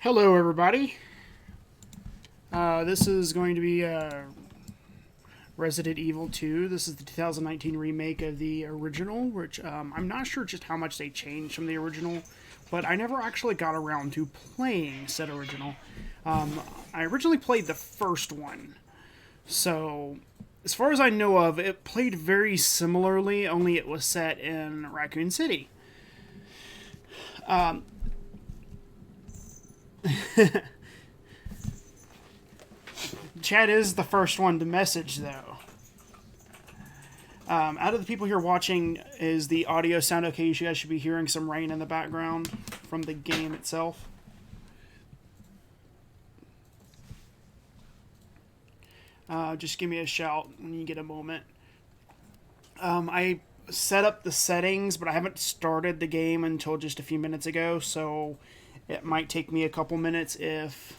Hello, everybody. This is going to be Resident Evil 2. This is the 2019 remake of the original, which I'm not sure just how much they changed from the original, but I never actually got around to playing said original. I originally played the first one, so as far as I know of, it played very similarly, only it was set in Raccoon City. Chad is the first one to message, though. Out of the people here watching, is the audio sound okay? You guys should be hearing some rain in the background from the game itself. Just give me a shout when you get a moment. I set up the settings, but I haven't started the game until just a few minutes ago, so it might take me a couple minutes if...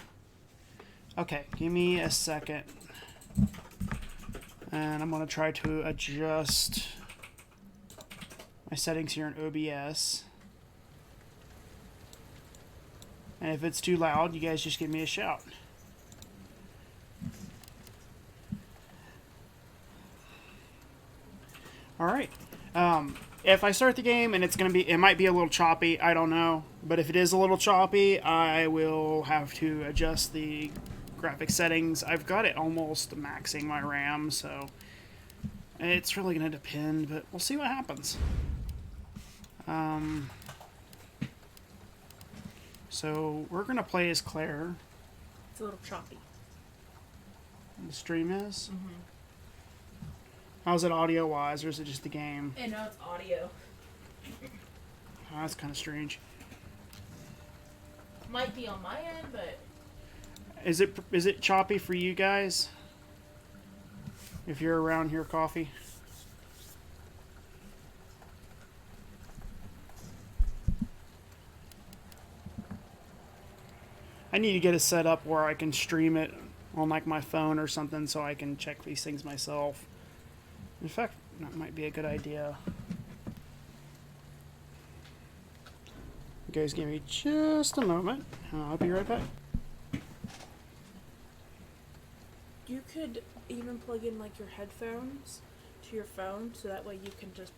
Okay, give me a second. And I'm going to try to adjust my settings here in OBS. And if it's too loud, you guys just give me a shout. Alright. If I start the game and it might be a little choppy, I don't know. But if it is a little choppy, I will have to adjust the graphic settings. I've got it almost maxing my RAM, so it's really going to depend, but we'll see what happens. So we're going to play as Claire. It's a little choppy. The stream is? Mm-hmm. How's it audio-wise, or is it just the game? And now it's audio. Oh, that's kind of strange. Might be on my end, but... Is it choppy for you guys? If you're around here, coffee. I need to get it set up where I can stream it on like my phone or something so I can check these things myself. In fact, that might be a good idea. You guys give me just a moment. I'll be right back. You could even plug in like your headphones to your phone, so that way you can just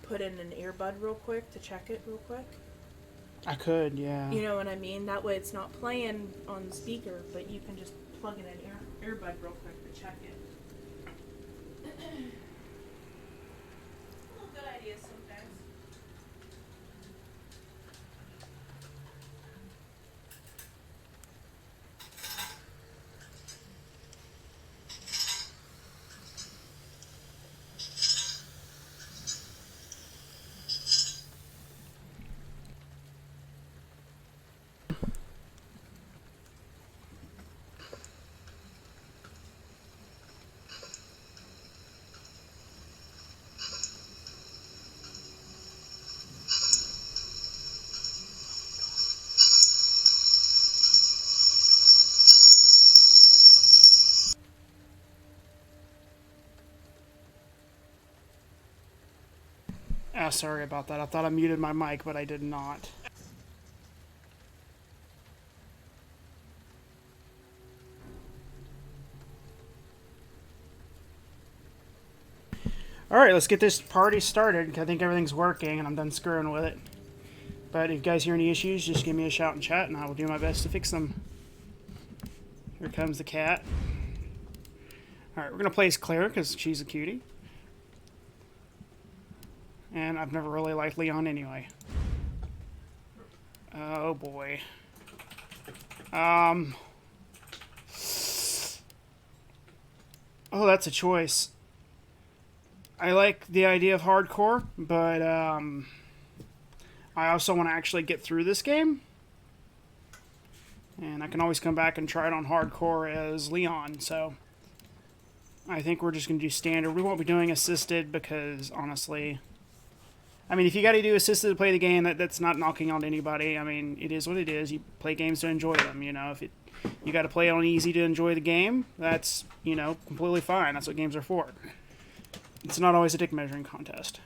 put in an earbud real quick to check it real quick. I could, yeah. You know what I mean? That way it's not playing on the speaker, but you can just plug in an earbud real quick to check it. Good ideas sometimes. Sorry about that. I thought I muted my mic, but I did not. Alright, let's get this party started. I think everything's working, and I'm done screwing with it. But if you guys hear any issues, just give me a shout in chat, and I will do my best to fix them. Here comes the cat. Alright, we're going to play as Claire, because she's a cutie. And I've never really liked Leon anyway. Oh boy. Oh, that's a choice. I like the idea of hardcore, but I also want to actually get through this game. And I can always come back and try it on hardcore as Leon, so I think we're just going to do standard. We won't be doing assisted because, honestly... I mean, if you got to do assisted to play the game, that's not knocking on anybody. I mean, it is what it is. You play games to enjoy them, you know. If you got to play on easy to enjoy the game, that's, you know, completely fine. That's what games are for. It's not always a dick measuring contest.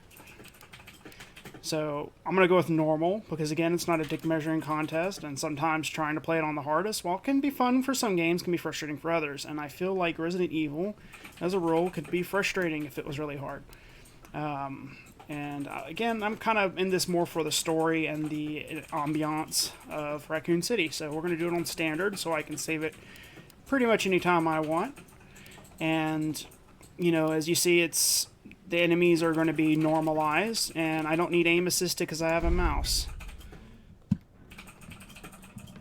So I'm going to go with normal, because again, it's not a dick measuring contest, and sometimes trying to play it on the hardest, while it can be fun for some games, can be frustrating for others. And I feel like Resident Evil, as a rule, could be frustrating if it was really hard. Again, I'm kind of in this more for the story and the ambiance of Raccoon City. So we're going to do it on standard, so I can save it pretty much any time I want. And, you know, as you see, the enemies are going to be normalized, and I don't need aim assist because I have a mouse.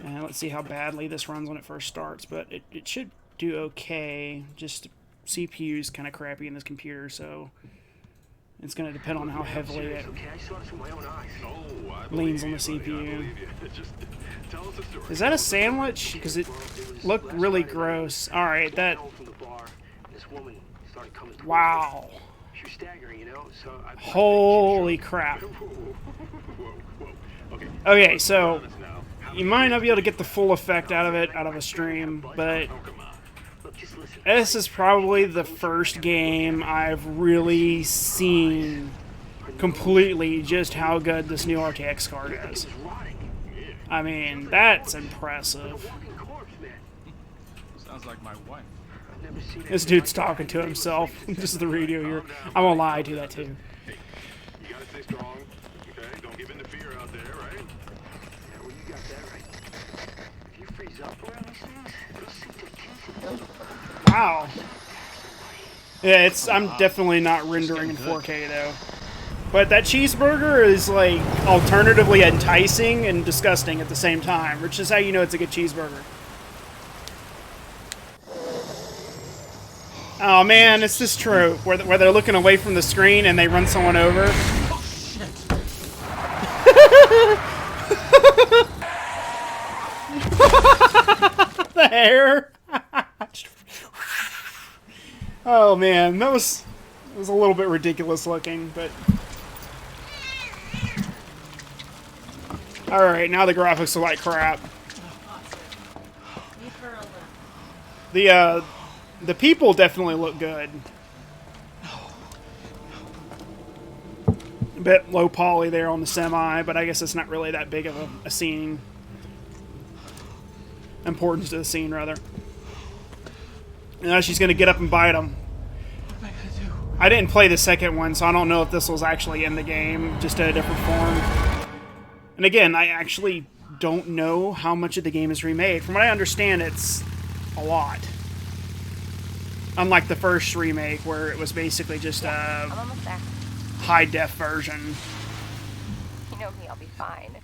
And let's see how badly this runs when it first starts, but it should do okay. Just CPU's kind of crappy in this computer, so it's going to depend on how heavily it leans on the CPU. Is that a sandwich? Because it looked really gross. Alright, that... Wow. Holy crap. Okay, so you might not be able to get the full effect out of it out of a stream, but this is probably the first game I've really seen completely just how good this new RTX card is. I mean, that's impressive. Sounds like my wife. This dude's talking to himself. This is the radio here. I won't lie, I do that too. You gotta stay strong, okay? Don't give in to fear out there, right? Yeah, well, you got that right. If you freeze up around these things, you'll see the Wow. Yeah, I'm definitely not rendering in 4K though. But that cheeseburger is like alternatively enticing and disgusting at the same time, which is how you know it's a good cheeseburger. Oh man, it's this trope where they're looking away from the screen and they run someone over. Oh shit! The hair. Oh man, that was a little bit ridiculous looking, but all right, now the graphics are like crap. The people definitely look good. A bit low poly there on the semi, but I guess it's not really that big of a scene. Importance to the scene, rather. Now she's going to get up and bite him. What am I gonna do? I didn't play the second one, so I don't know if this was actually in the game, just in a different form. And again, I actually don't know how much of the game is remade. From what I understand, it's a lot. Unlike the first remake, where it was basically just a I'm almost there. high-def version. You know me, I'll be fine.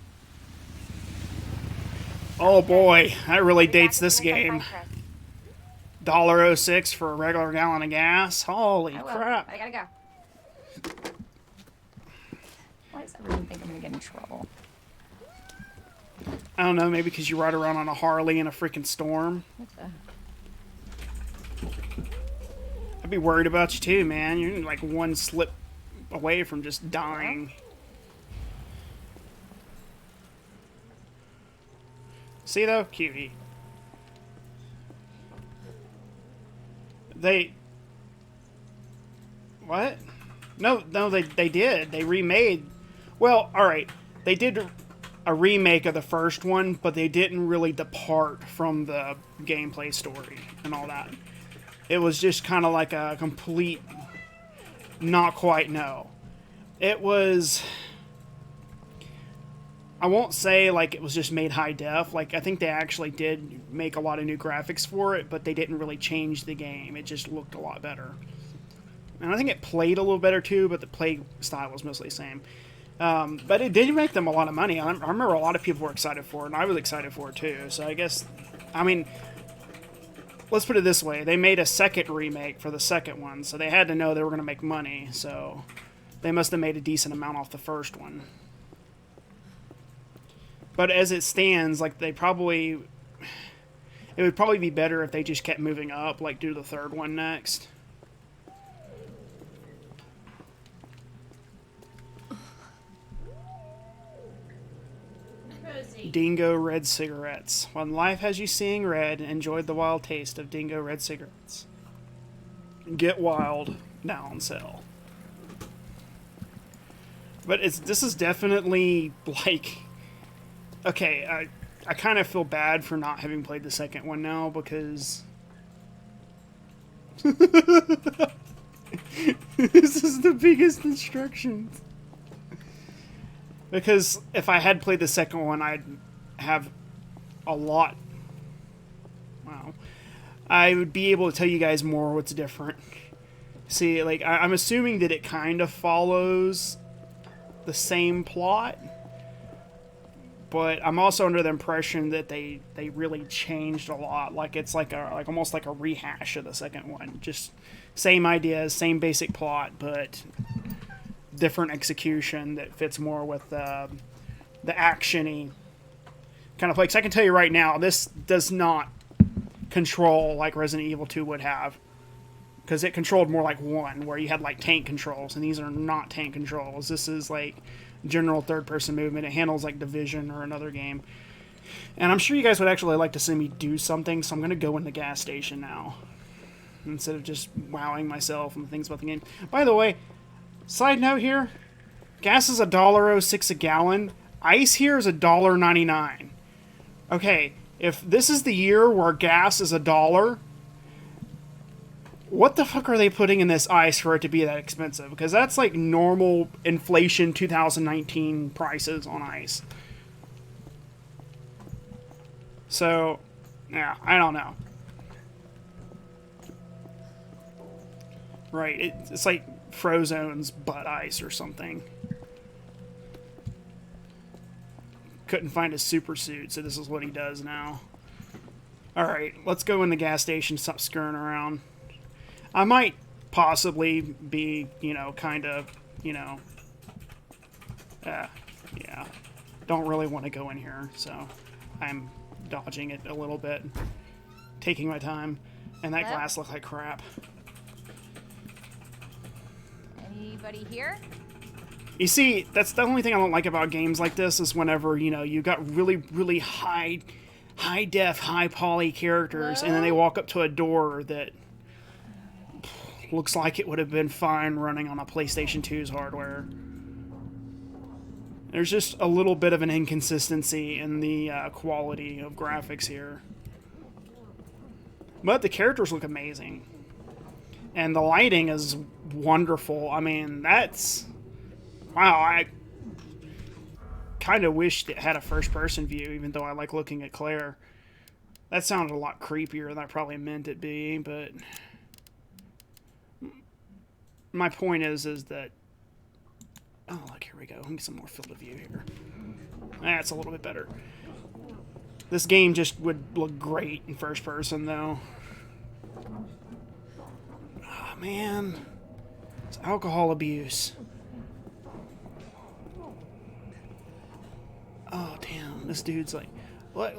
Oh boy, that really dates this Back as soon as I game. find Chris. $1.06 for a regular gallon of gas. Holy I will. crap. I gotta go. Why does everyone think I'm gonna get in trouble? I don't know, maybe because you ride around on a Harley in a freaking storm. What the? I'd be worried about you too, man. You're like one slip away from just dying. See though? Cutie. What? No, they did. They remade. Well, alright. They did a remake of the first one, but they didn't really depart from the gameplay story and all that. It was just kind of like a complete, not quite no. It was, I won't say like it was just made high def. Like I think they actually did make a lot of new graphics for it, but they didn't really change the game. It just looked a lot better. And I think it played a little better too, but the play style was mostly the same. But it did make them a lot of money. I remember a lot of people were excited for it, and I was excited for it too. So I guess, I mean, let's put it this way. They made a second remake for the second one, so they had to know they were going to make money. So they must have made a decent amount off the first one. But as it stands, like it would probably be better if they just kept moving up, like do the third one next. Dingo Red Cigarettes. When life has you seeing red, enjoy the wild taste of Dingo Red Cigarettes. Get wild, now on sale. But this is definitely like, okay, I kind of feel bad for not having played the second one now because this is the biggest instructions. Because if I had played the second one, I'd have a lot. Wow. I would be able to tell you guys more what's different. See, like, I'm assuming that it kind of follows the same plot, but I'm also under the impression that they really changed a lot. Like, it's like almost like a rehash of the second one. Just same ideas, same basic plot, but different execution that fits more with the action-y kind of play. 'Cause I can tell you right now, this does not control like Resident Evil 2 would have. Because it controlled more like 1, where you had like tank controls, and these are not tank controls. This is like general third-person movement. It handles like Division or another game. And I'm sure you guys would actually like to see me do something, so I'm going to go in the gas station now. Instead of just wowing myself and things about the game. By the way, side note here, gas is $1.06 a gallon. Ice here is $1.99. Okay, if this is the year where gas is $1, what the fuck are they putting in this ice for it to be that expensive? Because that's like normal inflation 2019 prices on ice. So, yeah, I don't know. Right, it's like Frozone's butt ice or something. Couldn't find his super suit, so this is what he does now. Alright, let's go in the gas station, stop scurrying around. I might possibly be, you know, kind of, you know, yeah, don't really want to go in here, so I'm dodging it a little bit, taking my time, and that glass looks like crap. Anybody here? You see, that's the only thing I don't like about games like this is whenever, you know, you got really, really high def, high poly characters, and then they walk up to a door that looks like it would have been fine running on a PlayStation 2's hardware. There's just a little bit of an inconsistency in the quality of graphics here. But the characters look amazing. And the lighting is wonderful. I mean, that's... Wow, I kind of wished it had a first-person view, even though I like looking at Claire. That sounded a lot creepier than I probably meant it be, but... My point is that... Oh, look, here we go. Let me get some more field of view here. That's a little bit better. This game just would look great in first person, though. Oh, man. It's alcohol abuse. Oh, damn. This dude's like... Look.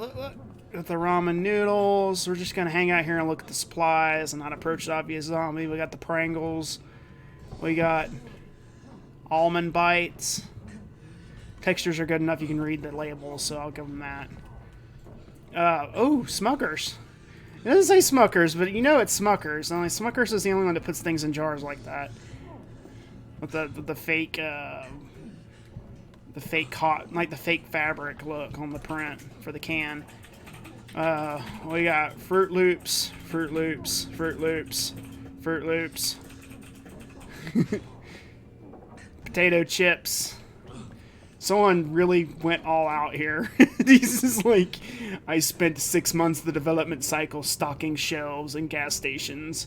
Got the ramen noodles. We're just going to hang out here and look at the supplies and not approach the obvious zombie. We got the Pringles. We got almond bites. Textures are good enough you can read the labels, so I'll give them that. Oh, Smuckers. It doesn't say Smuckers, but you know it's Smuckers. Only Smuckers is the only one that puts things in jars like that. With the fake cotton, like the fake fabric look on the print for the can. We got Fruit Loops. Potato chips. Someone really went all out here. This is like, I spent 6 months of the development cycle stocking shelves and gas stations.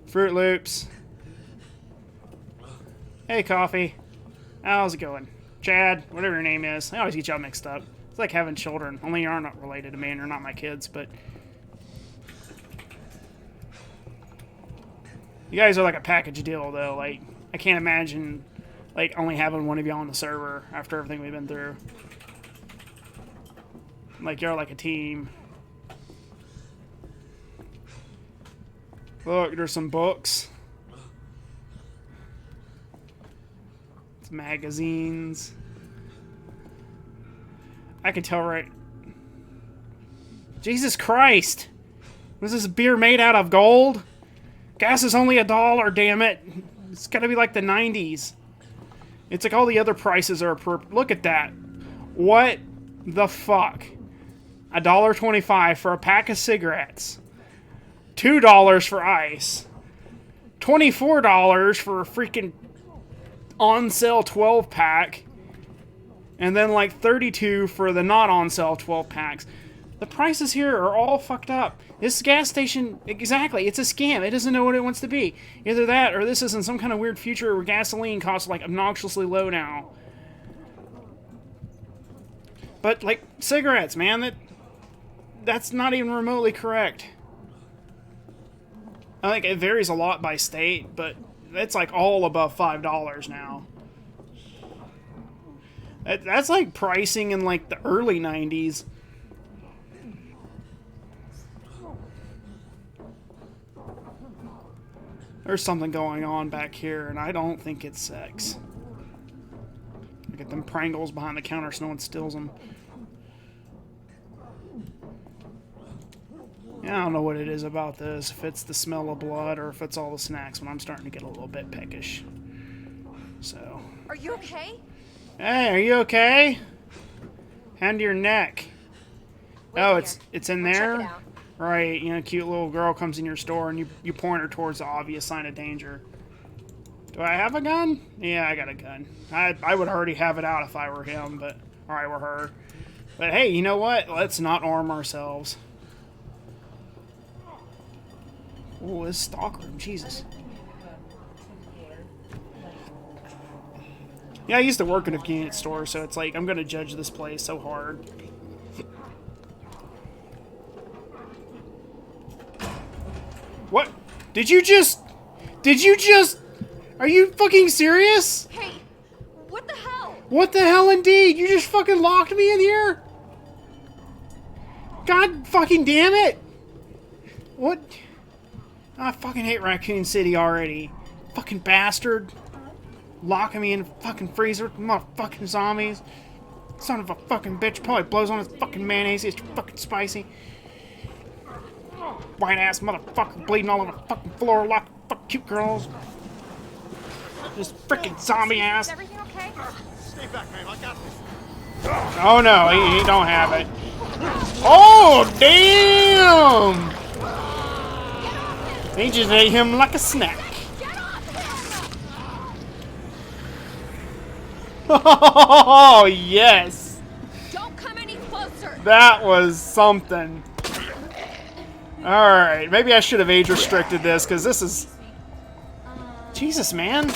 Fruit Loops. Hey, Coffee. How's it going? Chad, whatever your name is. I always get y'all mixed up. It's like having children. Only you're not related to me and you're not my kids, but... You guys are like a package deal, though. Like, I can't imagine, like, only having one of y'all on the server after everything we've been through. Like, you're like a team. Look, there's some books. Some magazines. I can tell right... Jesus Christ! Was this beer made out of gold? Gas is only $1, damn it! It's gotta be like the 90s. It's like all the other prices are look at that. What the fuck? $1.25 for a pack of cigarettes. $2 for ice. $24 for a freaking on sale 12 pack. And then like $32 for the not on sale 12 packs. The prices here are all fucked up. This gas station, exactly, it's a scam. It doesn't know what it wants to be. Either that or this is in some kind of weird future where gasoline costs like obnoxiously low now. But like cigarettes, man, that's not even remotely correct. I think it varies a lot by state, but it's like all above $5 now. That's like pricing in like the early 90s. There's something going on back here, and I don't think it's sex. Look at them Pringles behind the counter so no one steals them. Yeah, I don't know what it is about this, if it's the smell of blood or if it's all the snacks, but I'm starting to get a little bit peckish. So. Are you okay? Hey, are you okay? Hand to your neck. Wait Oh, here. it's in We'll check there? it out. Right, you know, cute little girl comes in your store and you point her towards the obvious sign of danger. Do I have a gun? Yeah, I got a gun. I would already have it out if I were him, but or I were her. But hey, you know what? Let's not arm ourselves. Oh, this stock room, Jesus. Yeah, I used to work in a convenience store, so it's like I'm gonna judge this place so hard. What? Did you just... Are you fucking serious? Hey, what the hell? What the hell indeed? You just fucking locked me in here? God fucking damn it! What? I fucking hate Raccoon City already. Fucking bastard. Locking me in a fucking freezer with motherfucking zombies. Son of a fucking bitch. Probably blows on his fucking mayonnaise. It's fucking spicy. White ass motherfucker bleeding all over the fucking floor. Lock fuck cute girls. This freaking zombie ass. Is everything okay? Stay back, man. I got this. Oh no, he don't have it. Oh damn! He just ate him like a snack. Get off Oh yes! him! Don't come any closer! That was something. Alright, maybe I should have age restricted this, because this is... Jesus, man.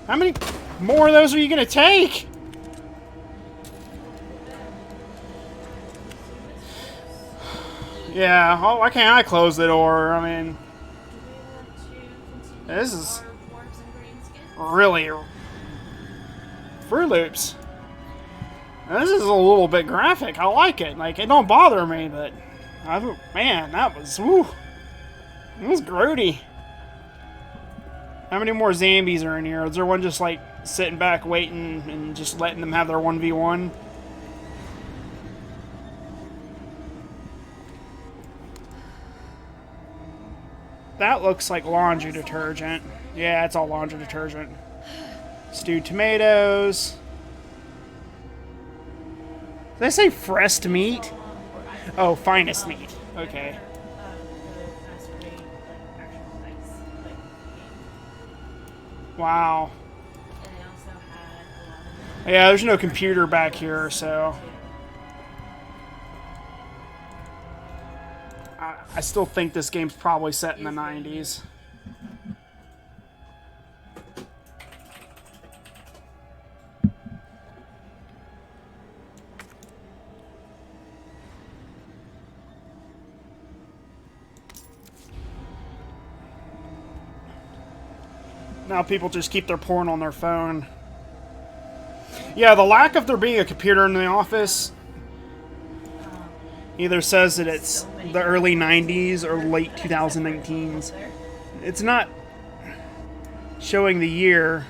How many more of those are you going to take? Yeah, oh, why can't I close the door? I mean... This is... really... Fruit Loops. This is a little bit graphic. I like it. Like, it don't bother me, but... man, that was... woo. It was grody. How many more zombies are in here? Is there one just, like, sitting back waiting and just letting them have their 1v1? That looks like laundry detergent. Yeah, it's all laundry detergent. Stewed tomatoes. Did I say fresh meat? Oh, finest meat. Okay. Wow. Yeah, there's no computer back here, so... I still think this game's probably set in the 90s. Now people just keep their porn on their phone. Yeah, the lack of there being a computer in the office either says that it's the early 90s or late 2019s. It's not showing the year.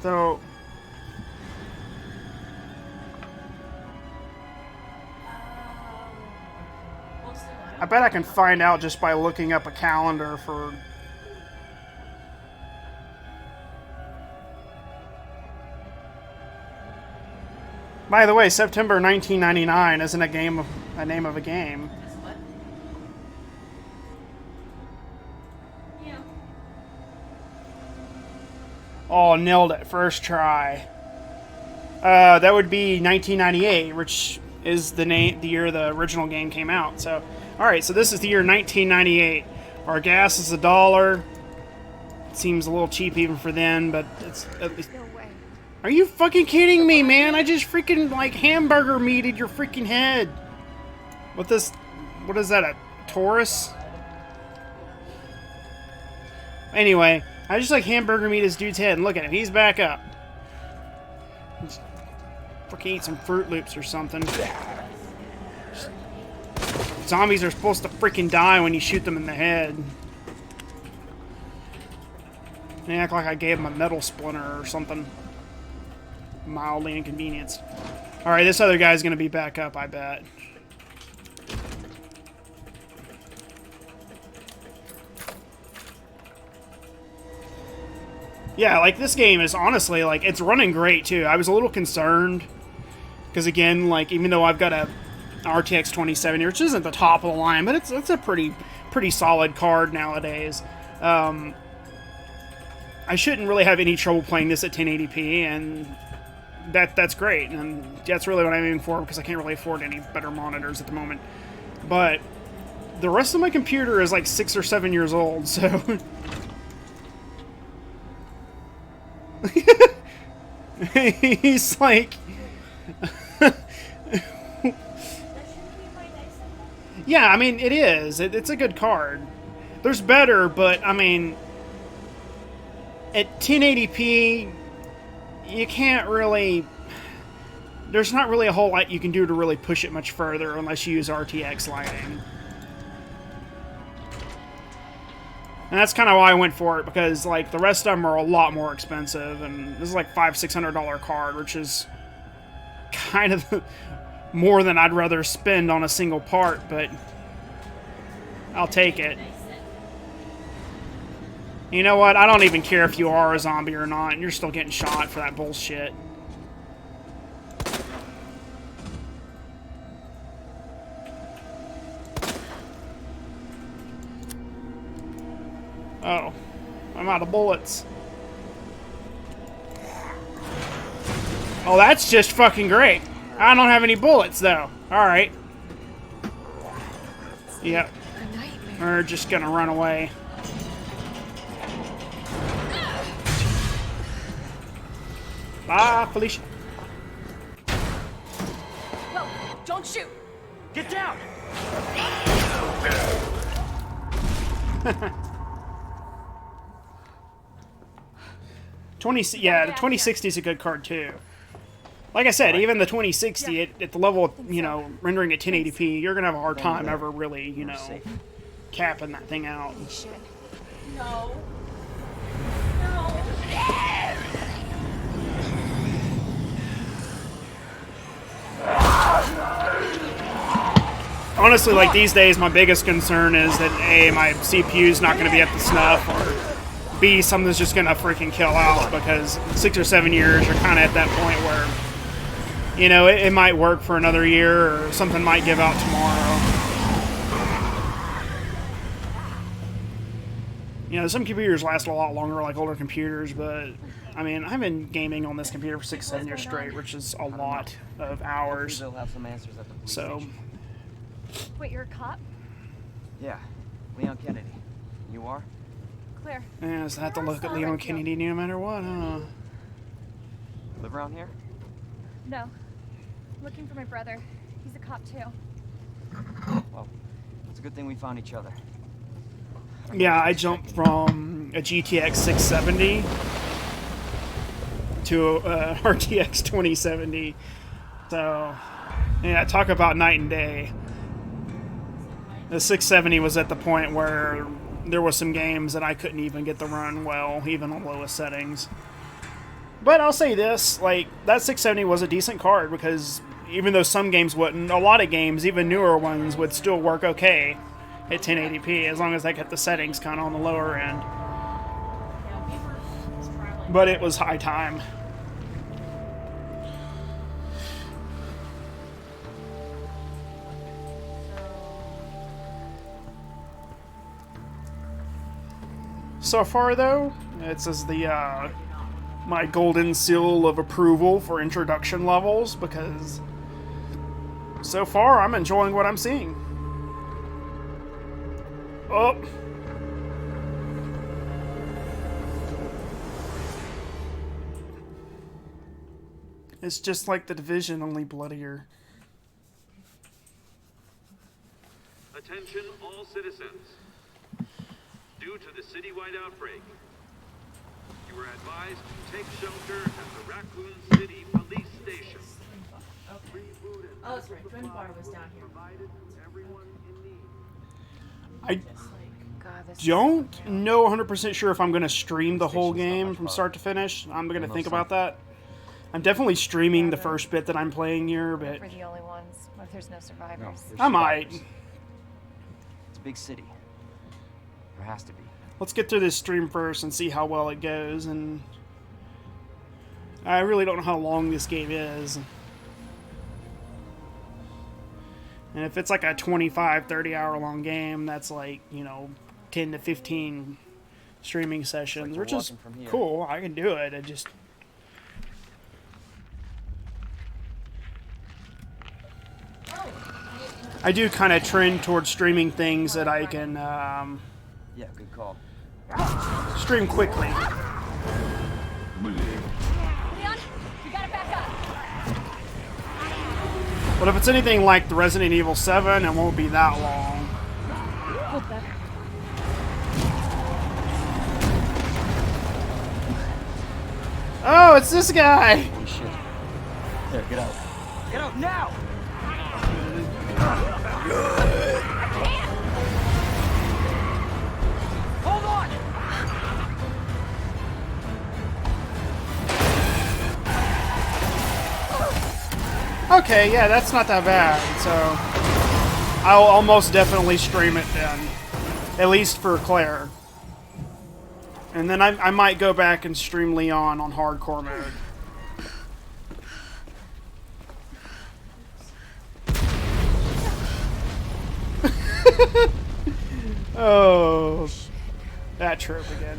So I bet I can find out just by looking up a calendar for By the way, September 1999 isn't a name of a game. Yeah. Oh, nailed it first try. That would be 1998, which is the year the original game came out. So, all right, so this is the year 1998. Our gas is $1. Seems a little cheap even for then, but it's at least. No way. Are you fucking kidding me, man? I just freaking like hamburger meated your freaking head. What this? What is that? A Taurus? Anyway, I just like hamburger meat his dude's head, and look at him. He's back up. Fucking eat some Fruit Loops or something. Zombies are supposed to freaking die when you shoot them in the head. They act like I gave him a metal splinter or something. Mildly inconvenienced. Alright, this other guy's gonna be back up, I bet. Yeah, like, this game is honestly, like, it's running great, too. I was a little concerned. Because, again, like, even though I've got a RTX 2070, which isn't the top of the line, but it's a pretty solid card nowadays. I shouldn't really have any trouble playing this at 1080p, and that's great. And that's really what I'm aiming for, because I can't really afford any better monitors at the moment. But the rest of my computer is, like, 6 or 7 years old, so... He's like... Yeah, I mean, it is. It's a good card. There's better, but, I mean... At 1080p, you can't really... There's not really a whole lot you can do to really push it much further unless you use RTX lighting. And that's kind of why I went for it, because, like, the rest of them are a lot more expensive, and this is like $500-600 card, which is kind of more than I'd rather spend on a single part, but I'll take it. You know what? I don't even care if you are a zombie or not, and you're still getting shot for that bullshit. Oh, I'm out of bullets. Oh, that's just fucking great. I don't have any bullets, though. Alright. Yep. We're just gonna run away. Bye, Felicia. No, don't shoot. Get down! 20, the 2060 is a good card too. Like I said, even the 2060 at the level of, you know, rendering at 1080p, you're gonna have a hard time ever really, you know, capping that thing out. No. Honestly, like these days, my biggest concern is that A, my CPU's not gonna be up to snuff, or B, something's just gonna freaking kill out, because 6 or 7 years, you're kind of at that point where, you know, it might work for another year, or something might give out tomorrow. You know, some computers last a lot longer, like older computers, but, I mean, I've been gaming on this computer for 6, 7 years straight, which is a lot of hours. They'll have some answers at the police So, station. Wait, you're a cop? Yeah, Leon Kennedy. You are? Claire. yeah, so I have to look at Leon Kennedy no matter what, huh? Live around here? No. Looking for my brother. He's a cop too. Well, it's a good thing we found each other. Yeah, I jumped from a GTX 670 to a RTX 2070. So, yeah, talk about night and day. The 670 was at the point where there was some games that I couldn't even get to run well, even on lowest settings. But I'll say this, like, that 670 was a decent card, because even though some games wouldn't, a lot of games, even newer ones, would still work okay at 1080p, as long as they kept the settings kind of on the lower end. But it was high time. so far, though. It says the my golden seal of approval for introduction levels, because so far I'm enjoying what I'm seeing. Oh. It's just like The Division, only bloodier. Attention all citizens. Due to the citywide outbreak, you are advised to take shelter at the Raccoon City Police Station. Oh, that's right. Twin Bar was down here. Provided everyone in need. I God, this don't know 100% sure if I'm going to stream the whole game from start to finish. I'm going to think about that. I'm definitely streaming the first bit that I'm playing here, but we're the only ones. What if there's no survivors? There's I might. survivors. It's a big city. There has to be. Let's get through this stream first and see how well it goes. And I really don't know how long this game is. And if it's like a 25, 30 hour long game, that's like, 10 to 15 streaming sessions, you're which is watching from here. cool. I can do it. I do kind of trend towards streaming things that I can Yeah, good call. stream quickly. Leon, you gotta back up. But if it's anything like the Resident Evil 7, it won't be that long. Oh, it's this guy! Holy shit. There, get out. Get out now! Hold on! Okay, yeah, that's not that bad, so I'll almost definitely stream it then. At least for Claire. And then I might go back and stream Leon on hardcore mode. Oh, that trope again.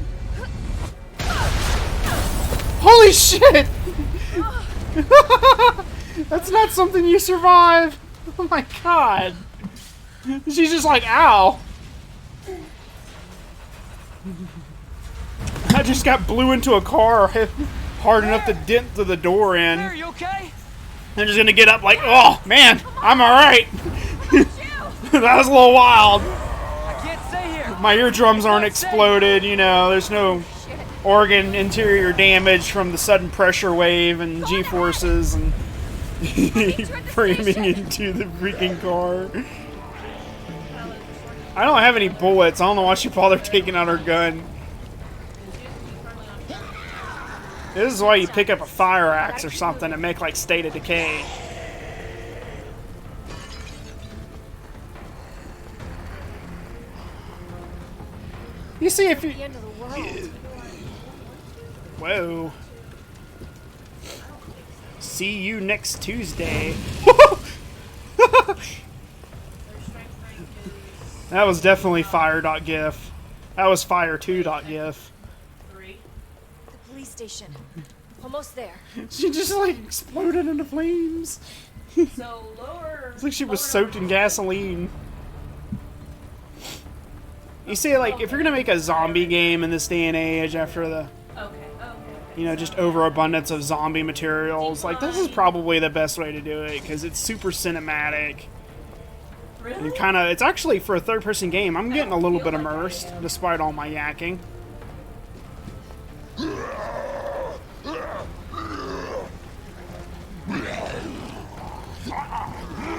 Holy shit! That's not something you survive. Oh my god. She's just like, ow. I just got blew into a car hard enough to dent to the door in. Are you okay? I'm just gonna get up like, oh man, I'm alright. That was a little wild. I can't stay here. My eardrums aren't exploded, there's no organ interior damage from the sudden pressure wave and G-forces and framing into the freaking car. I don't have any bullets. I don't know why she bothered taking out her gun. This is why you pick up a fire axe or something and make like State of Decay. You see if you... End of the world. Whoa. See you next Tuesday. That was definitely fire.gif. That was fire2.gif. The police station. Almost there. She just like exploded into flames. So lower. It's like she was soaked in gasoline. You see, like, if you're gonna make a zombie game in this day and age after the, just overabundance of zombie materials, like, this is probably the best way to do it, because it's super cinematic. Really? And it's actually, for a third-person game, I'm getting a little bit immersed, despite all my yakking.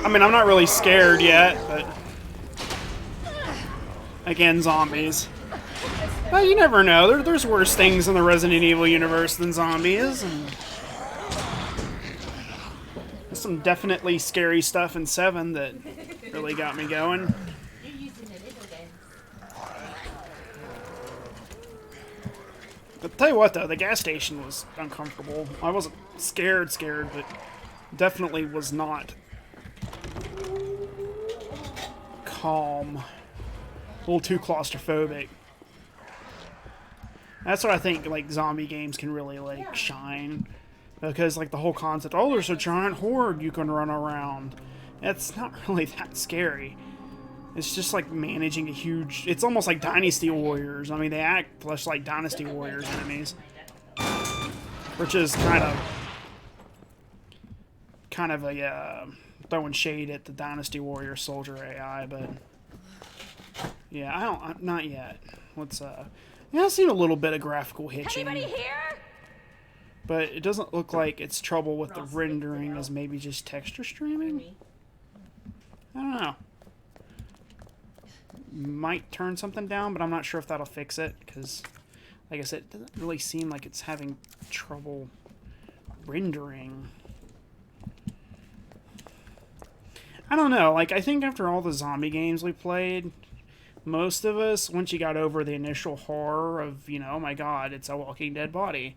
I mean, I'm not really scared yet, but... Again, zombies. Well, you never know. There's worse things in the Resident Evil universe than zombies. And there's some definitely scary stuff in 7 that really got me going. But tell you what, though, the gas station was uncomfortable. I wasn't scared, but definitely was not calm. A little too claustrophobic. That's what I think, like, zombie games can really, like, shine. Because, like, the whole concept, oh, there's a giant horde you can run around. It's not really that scary. It's just, like, managing a huge... It's almost like Dynasty Warriors. I mean, they act less like Dynasty Warriors enemies. Which is kind of a, throwing shade at the Dynasty Warrior Soldier AI, but... Yeah, not yet. Let's, yeah, I've seen a little bit of graphical hitching. Anybody here? But it doesn't look like it's trouble with the rendering as maybe just texture streaming. I don't know. Might turn something down, but I'm not sure if that'll fix it, because, like I said, it doesn't really seem like it's having trouble rendering. I don't know, like, I think after all the zombie games we played, most of us, once you got over the initial horror of, you know, oh my god, it's a walking dead body,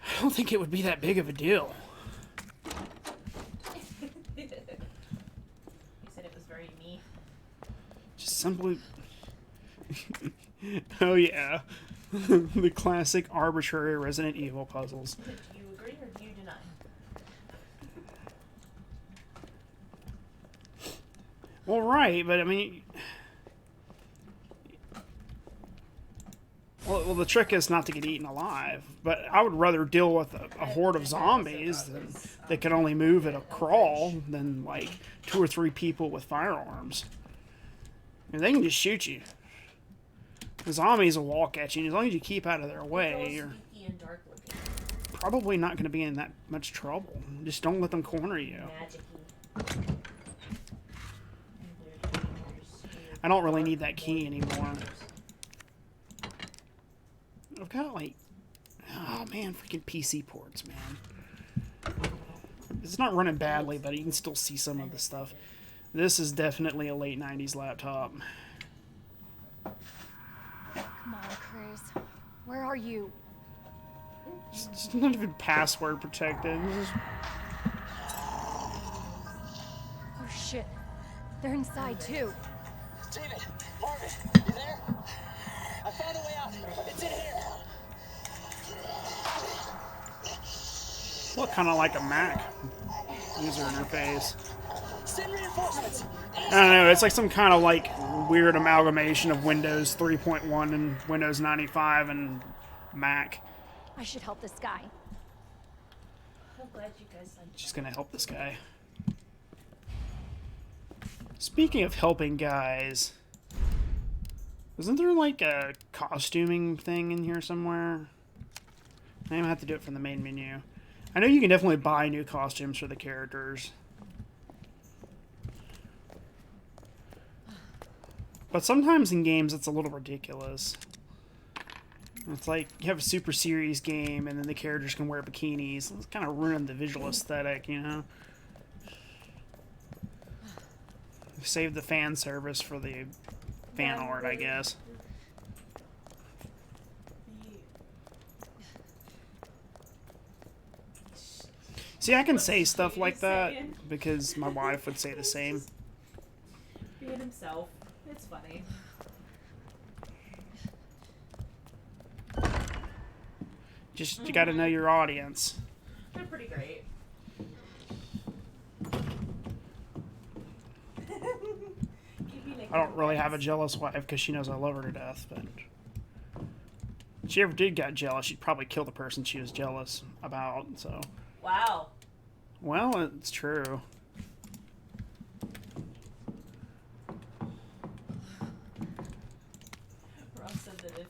I don't think it would be that big of a deal. You said it was very me. Just simply... Oh yeah. The classic arbitrary Resident Evil puzzles. Do you agree or do you deny? Well, right, but I mean... Well, the trick is not to get eaten alive, but I would rather deal with a horde of zombies that can only move at a crawl than, like, 2 or 3 people with firearms. And they can just shoot you. The zombies will walk at you, and as long as you keep out of their way, you're probably not going to be in that much trouble. Just don't let them corner you. I don't really need that key anymore. I've got, like... Oh, man, freaking PC ports, man. It's not running badly, but you can still see some of the stuff. This is definitely a late 90s laptop. Come on, Chris. Where are you? It's not even password protected. Oh, shit. They're inside, too. David, Marvin, you there? I found a way out. It's in here. Look kind of like a Mac user interface. Send reinforcements. I don't know, it's like some kind of like weird amalgamation of Windows 3.1 and Windows 95 and Mac. I should help this guy. I'm glad you guys like She's gonna help this guy. Speaking of helping guys, isn't there like a costuming thing in here somewhere? I'm gonna have to do it from the main menu. I know you can definitely buy new costumes for the characters. But sometimes in games it's a little ridiculous. It's like you have a super serious game and then the characters can wear bikinis. It's kind of ruining the visual aesthetic, you know? Save the fan service for the fan art, I guess. See, I can say stuff like that because my wife would say the same. being himself. It's funny. Just, you gotta know your audience. They're pretty great. I don't really have a jealous wife because she knows I love her to death, but if she ever did get jealous, she'd probably kill the person she was jealous about, so. Wow. Well, it's true. Ross said that if,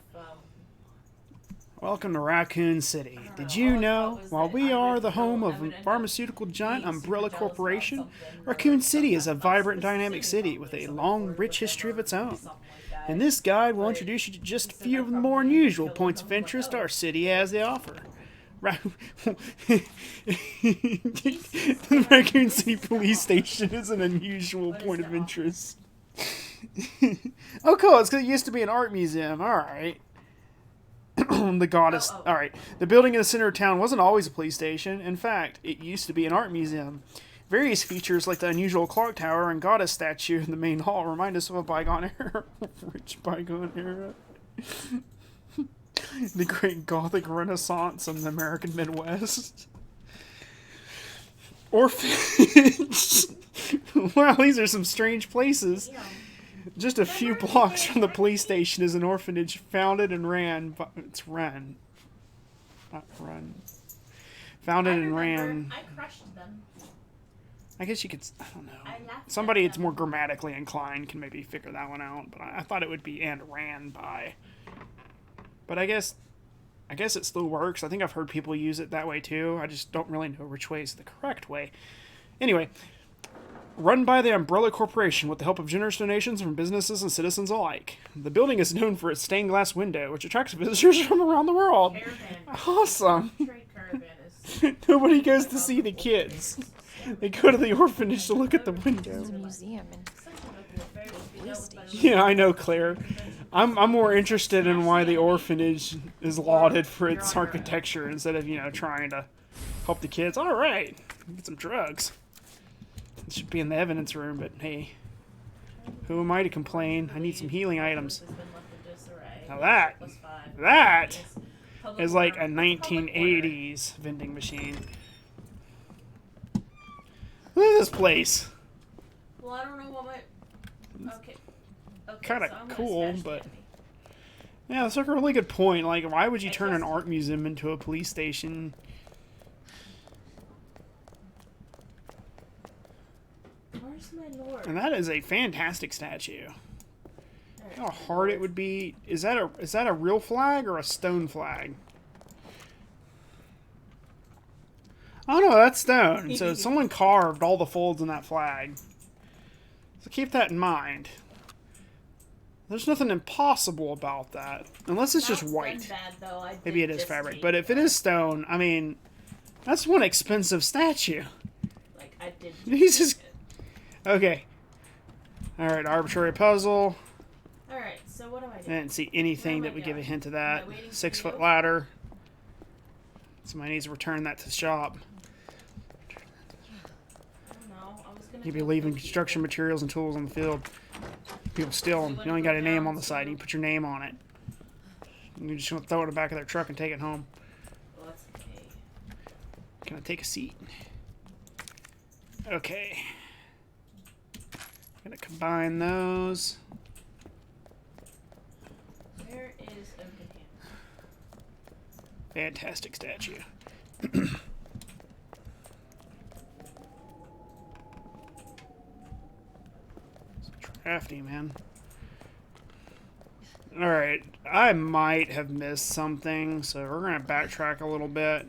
Welcome to Raccoon City. Did you know, while we are the home of pharmaceutical giant Umbrella Corporation, Raccoon City is a vibrant, dynamic city with a long, rich history of its own. In this guide, we'll introduce you to just a few of the more unusual points of interest our city has to offer. The Raccoon City Police Station is an unusual point of interest. Oh, cool. It's because it used to be an art museum. All right. The goddess. All right. The building in the center of town wasn't always a police station. In fact, it used to be an art museum. Various features like the unusual clock tower and goddess statue in the main hall remind us of a bygone era. Rich bygone era. The great Gothic Renaissance in the American Midwest. Orphanage. Wow, these are some strange places. Just a few blocks from the police station is an orphanage founded and ran. It's run. Not run. Founded and ran. I crushed them. I guess you could. I don't know. I laughed Somebody at that's them. more grammatically inclined can maybe figure that one out. But I thought it would be and ran by. But I guess it still works. I think I've heard people use it that way too. I just don't really know which way is the correct way. Anyway, run by the Umbrella Corporation with the help of generous donations from businesses and citizens alike. The building is known for its stained glass window, which attracts visitors from around the world. Caravan. Awesome. Trade caravan is. Nobody goes to see the kids. They go to the orphanage to look at the window. There's a museum and police station. Yeah, I know, Claire. I'm more interested in why the orphanage is lauded for its architecture instead of, trying to help the kids. All right, get some drugs. It should be in the evidence room, but hey, who am I to complain? I need some healing items. Now that is like a 1980s vending machine. Look at this place. Well, I don't know what my. Okay. Kind of so I'm gonna cool, smash but Danny. yeah, that's like a really good point. Like, why would you turn an art museum into a police station? Where's my lord? And that is a fantastic statue. How hard it would be. Is that a real flag or a stone flag? Oh no, that's stone. So someone carved all the folds in that flag. So keep that in mind. There's nothing impossible about that. Unless it's just white. Bad, though. Maybe it is fabric. But if it is stone, I mean, that's one expensive statue. Like, I did. Jesus. Okay. Alright, arbitrary puzzle. Alright, so what do I do? I didn't see anything Where that am I would give a going? hint of Am that. I waiting for 6-foot you? ladder. Somebody needs to return that to the shop. I don't know. I was gonna You'd be go leaving with construction people. materials and tools on the field. People steal them. You only got a name on the side. You put your name on it. You're just going to throw it in the back of their truck and take it home. Well, that's okay. Can I take a seat? Okay. Gonna combine those. Where is Oakenham? Fantastic statue. Crafty, man. Alright, I might have missed something, so we're going to backtrack a little bit.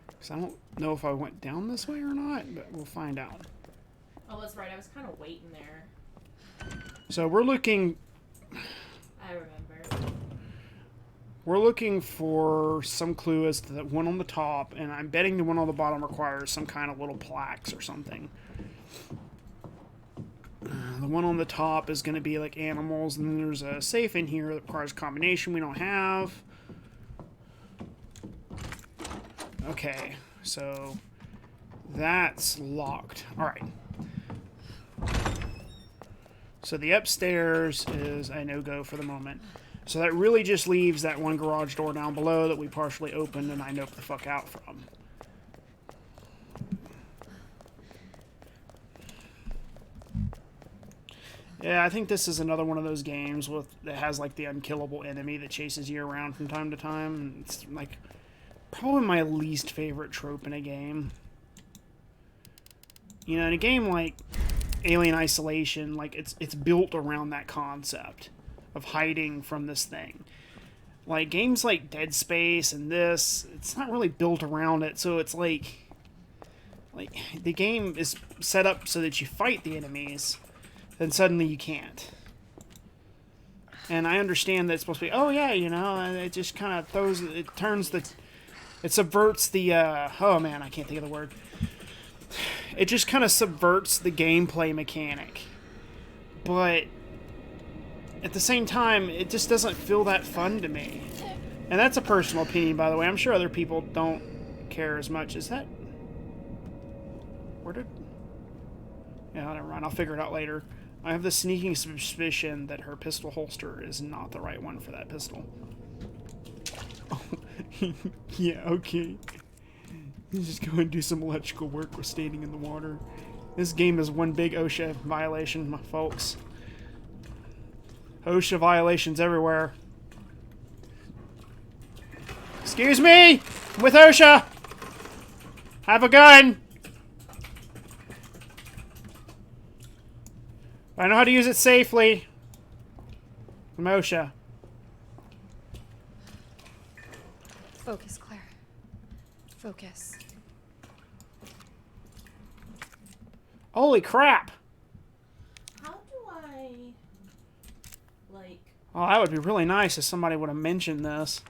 Because I don't know if I went down this way or not, but we'll find out. Oh, that's right. I was kind of waiting there. So we're looking I remember. for some clue as to the one on the top, and I'm betting the one on the bottom requires some kind of little plaques or something. The one on the top is going to be like animals, and then there's a safe in here that requires a combination we don't have. Okay, so that's locked. Alright. So the upstairs is a no-go for the moment. So that really just leaves that one garage door down below that we partially opened and I noped the fuck out from. Yeah, I think this is another one of those games that has like the unkillable enemy that chases you around from time to time. It's like probably my least favorite trope in a game. You know, in a game like Alien Isolation, like it's built around that concept of hiding from this thing. Like games like Dead Space and this, it's not really built around it, so it's like the game is set up so that you fight the enemies, then suddenly you can't. And I understand that it's supposed to be, oh yeah, you know, and it just kind of it subverts the, oh man, I can't think of the word. It just kind of subverts the gameplay mechanic. But at the same time, it just doesn't feel that fun to me. And that's a personal opinion, by the way. I'm sure other people don't care as much. Is that... Where did... Yeah, never mind. I'll figure it out later. I have the sneaking suspicion that her pistol holster is not the right one for that pistol. Yeah, okay. Just go and do some electrical work with standing in the water. This game is one big OSHA violation, my folks. OSHA violations everywhere. Excuse me! I'm with OSHA! Have a gun! I know how to use it safely. I'm OSHA. Focus, Claire. Focus. Holy crap! How do I, like... Oh, that would be really nice if somebody would have mentioned this.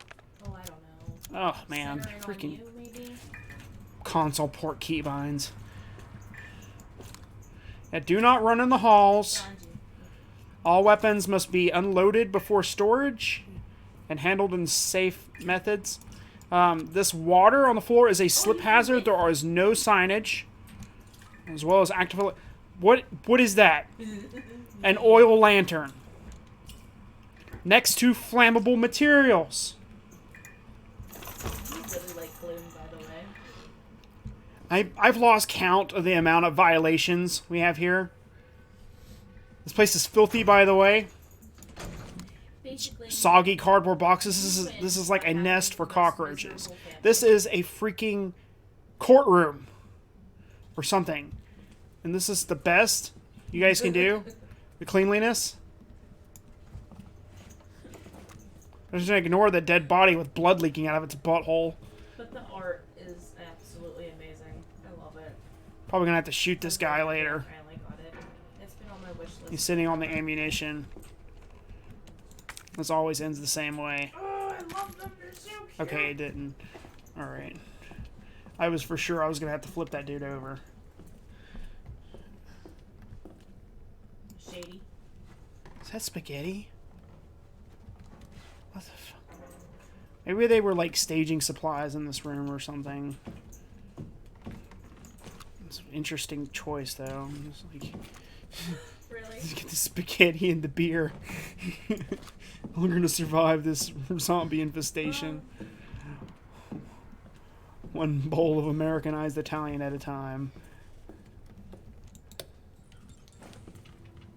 Oh, I don't know. Oh, man. Center it on Freaking you, maybe? console port keybinds. Yeah, do not run in the halls. Behind you. All weapons must be unloaded before storage and handled in safe methods. This water on the floor is a slip hazard. There is no signage, as well as active. What is that? An oil lantern next to flammable materials. You really like gloom, by the way. I've lost count of the amount of violations we have here. This place is filthy, by the way. Basically, Soggy cardboard boxes. This is like a nest for cockroaches. This is a freaking courtroom or something. And this is the best you guys can do. The cleanliness. I'm just gonna ignore the dead body with blood leaking out of its butthole. but the art is absolutely amazing. I love it. Probably gonna have to shoot this guy later. I finally got it. It's been on my wish list. He's sitting on the ammunition. This always ends the same way. Oh, I love them. They're so cute. Okay, it didn't. Alright. I was for sure I was gonna have to flip that dude over. Shady. Is that spaghetti? What the fuck? Maybe they were like staging supplies in this room or something. It's an interesting choice though. It's like, Really? let's get the spaghetti and the beer. We're gonna survive this zombie infestation. One bowl of Americanized Italian at a time.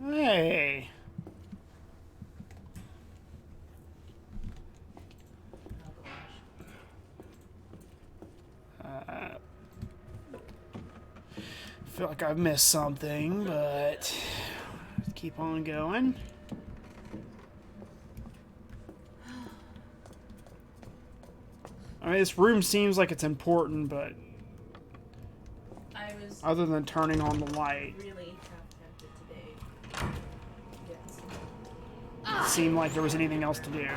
Hey. I feel like I've missed something, but let's keep on going. I mean, this room seems like it's important, but I was other than turning on the light, really tempted today to get some. it seemed like there was anything else to do.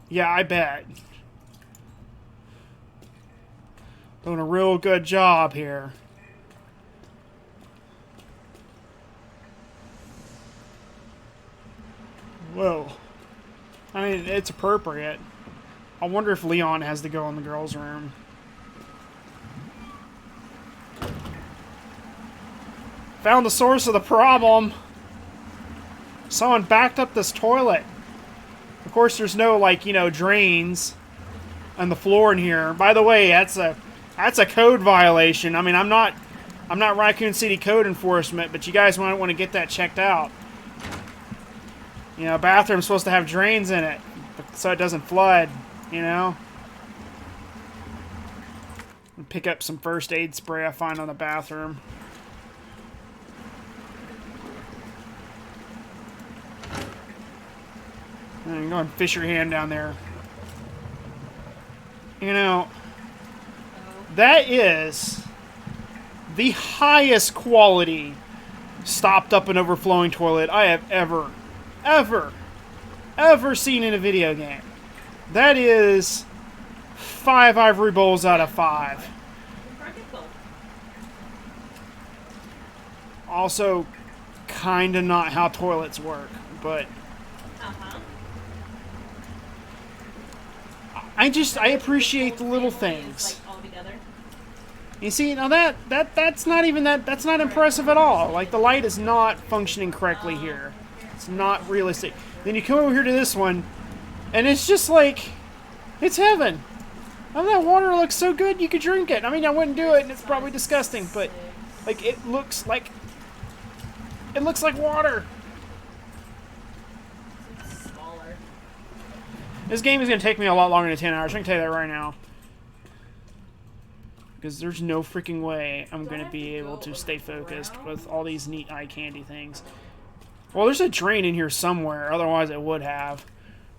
Yeah, I bet. Doing a real good job here. Whoa. I mean, it's appropriate. I wonder if Leon has to go in the girls' room. Found the source of the problem. Someone backed up this toilet. Of course, there's no, like, you know, drains on the floor in here. By the way, that's a code violation. I mean, I'm not Raccoon City code enforcement, but you guys might want to get that checked out. You know, a bathroom's supposed to have drains in it, so it doesn't flood, you know? Pick up some first aid spray I find on the bathroom. And go and fish your hand down there. You know, that is the highest quality stopped up and overflowing toilet I have ever seen in a video game. That is 5 ivory bowls out of 5. Also, kinda not how toilets work, but I appreciate the little things. Like all together. You see, now that's not even that's not impressive at all. Like, the light is not functioning correctly here. It's not realistic. Then you come over here to this one, and it's just like, it's heaven. Oh, that water looks so good you could drink it. I mean, I wouldn't do it, and it's probably disgusting, but like, it looks like water. It's smaller. This game is going to take me a lot longer than 10 hours. I can tell you that right now. Because there's no freaking way I'm going to be able to stay focused with all these neat eye candy things. Well, there's a drain in here somewhere. Otherwise, it would have.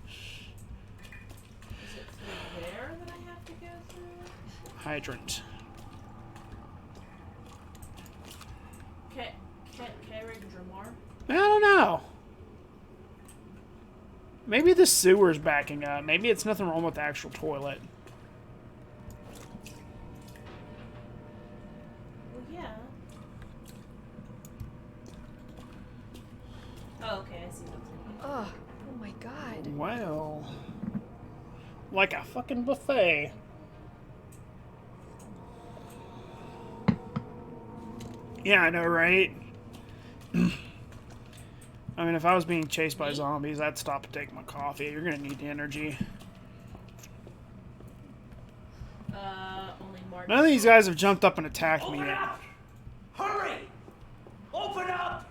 Is it through there that I have to go through? Hydrant. Can I read Dramar? I don't know. Maybe the sewer's backing up. Maybe it's nothing wrong with the actual toilet. Well, yeah. Oh, okay, I see what's in here. Oh my god. Well, like a fucking buffet. Yeah, I know, right? I mean, if I was being chased by zombies, I'd stop and take my coffee. You're gonna need the energy. Only Mark. None of these guys have jumped up and attacked me Open yet. up! Hurry! Open up!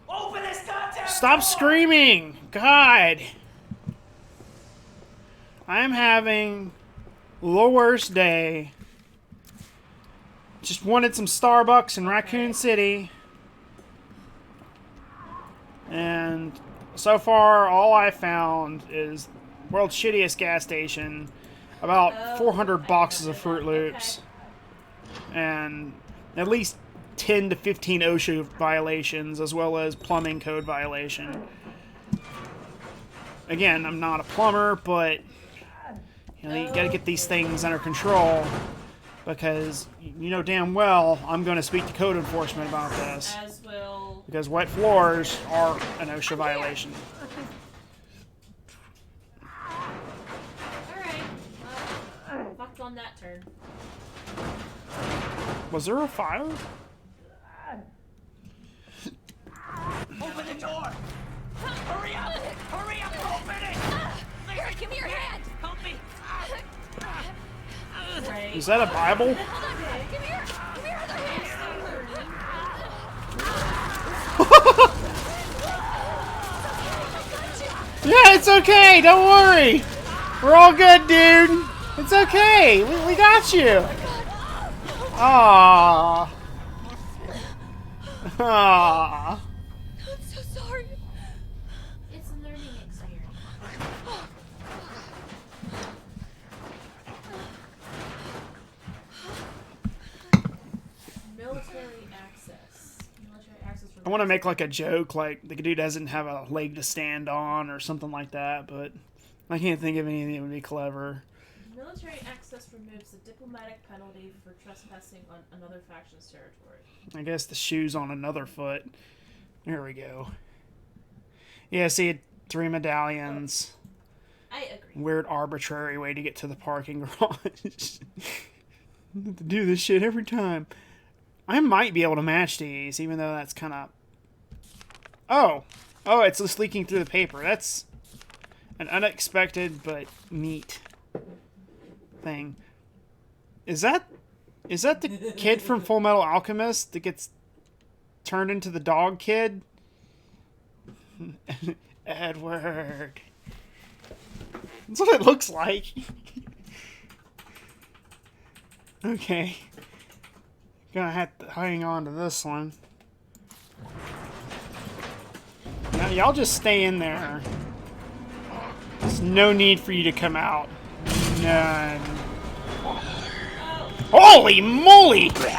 Open this goddamn Stop door! screaming! God! I am having the worst day. Just wanted some Starbucks in Raccoon City. And so far, all I found is world's shittiest gas station, about 400 boxes of Fruit Loops, and at least 10 to 15 OSHA violations, as well as plumbing code violation. Again, I'm not a plumber, but you know, you gotta get these things under control, because you know damn well I'm going to speak to code enforcement about this. As will. Because wet floors are an OSHA violation. Alright. Fucked on that turn. Was there a fire? Open the door! Hurry up! Hurry up! Open it! Here, give me your hand. Help me! Right. Is that a Bible? Hold on. Give me your other hand. Yeah, it's okay. Don't worry. We're all good, dude. It's okay. We got you. Aww. Aww. I'm so sorry. It's a learning experience. Military access. Military access for I want to make like a joke, like the dude doesn't have a leg to stand on or something like that, but I can't think of anything that would be clever. military access removes the diplomatic penalty for trespassing on another faction's territory. I guess the shoe's on another foot. There we go. Yeah, see, 3 medallions. I agree. Weird arbitrary way to get to the parking garage. I have to do this shit every time. I might be able to match these, even though that's kind of... Oh, it's just leaking through the paper. That's an unexpected but neat thing. Is that the kid from Full Metal Alchemist that gets turned into the dog kid? Edward. That's what it looks like. Okay. Gonna have to hang on to this one. Now, y'all just stay in there. There's no need for you to come out. None. Holy moly! Okay.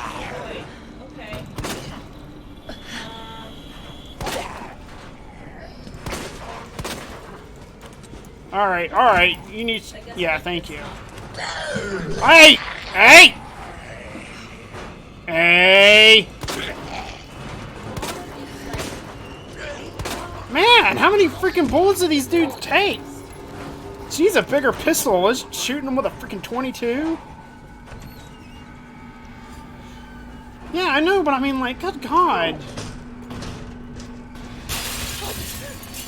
Alright. You need... Yeah, thank you. Hey! Hey! Hey! Man, how many freaking bullets do these dudes take? She's a bigger pistol. Is shooting them with a freaking 22? Yeah, I know, but I mean, like, good God.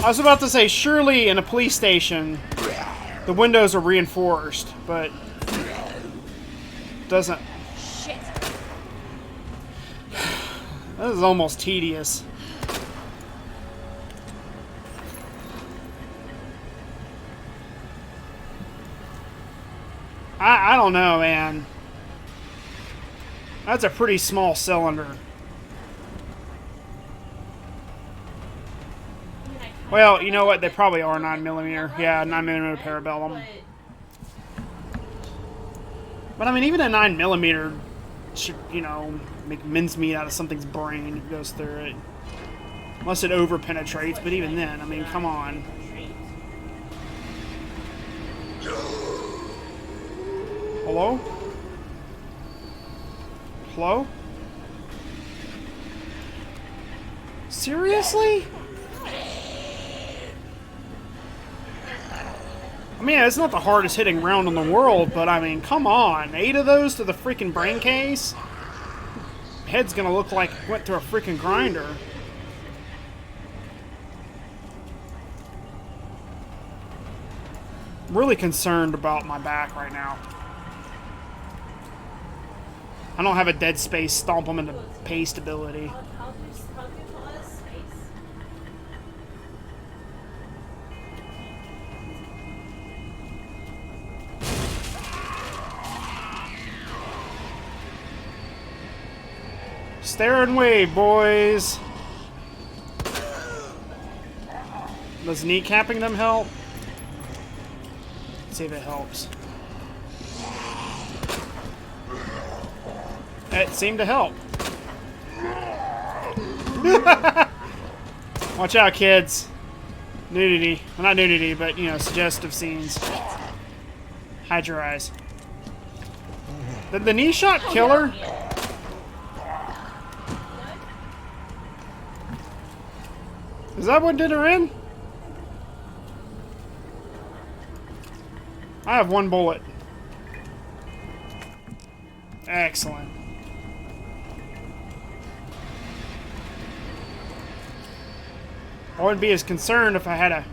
I was about to say, surely in a police station, the windows are reinforced, but doesn't. Shit. This is almost tedious. I don't know, man. That's a pretty small cylinder. Well, you know what? They probably are 9mm. Yeah, 9mm parabellum. But I mean, even a 9mm should, you know, make mincemeat out of something's brain if it goes through it. Unless it over penetrates, but even then, I mean, come on. Hello? Hello? Seriously? I mean, it's not the hardest hitting round in the world, but I mean, come on. 8 of those to the freaking brain case? Head's gonna look like it went through a freaking grinder. I'm really concerned about my back right now. I don't have a dead space stomp them into paste ability. Stare and wave, boys. Does kneecapping them help? Let's see if it helps. It seemed to help. Watch out, kids. Nudity. Well, not nudity, but, you know, suggestive scenes. Hide your eyes. Did the knee shot kill her? Is that what did her in? I have 1 bullet. Excellent. I wouldn't be as concerned if I had a...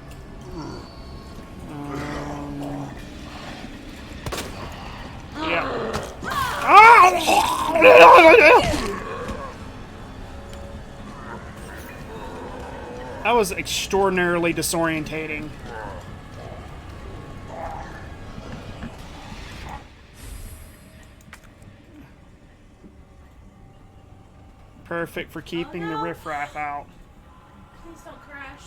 yeah. That was extraordinarily disorientating. Perfect for keeping the riffraff out. Please don't crash.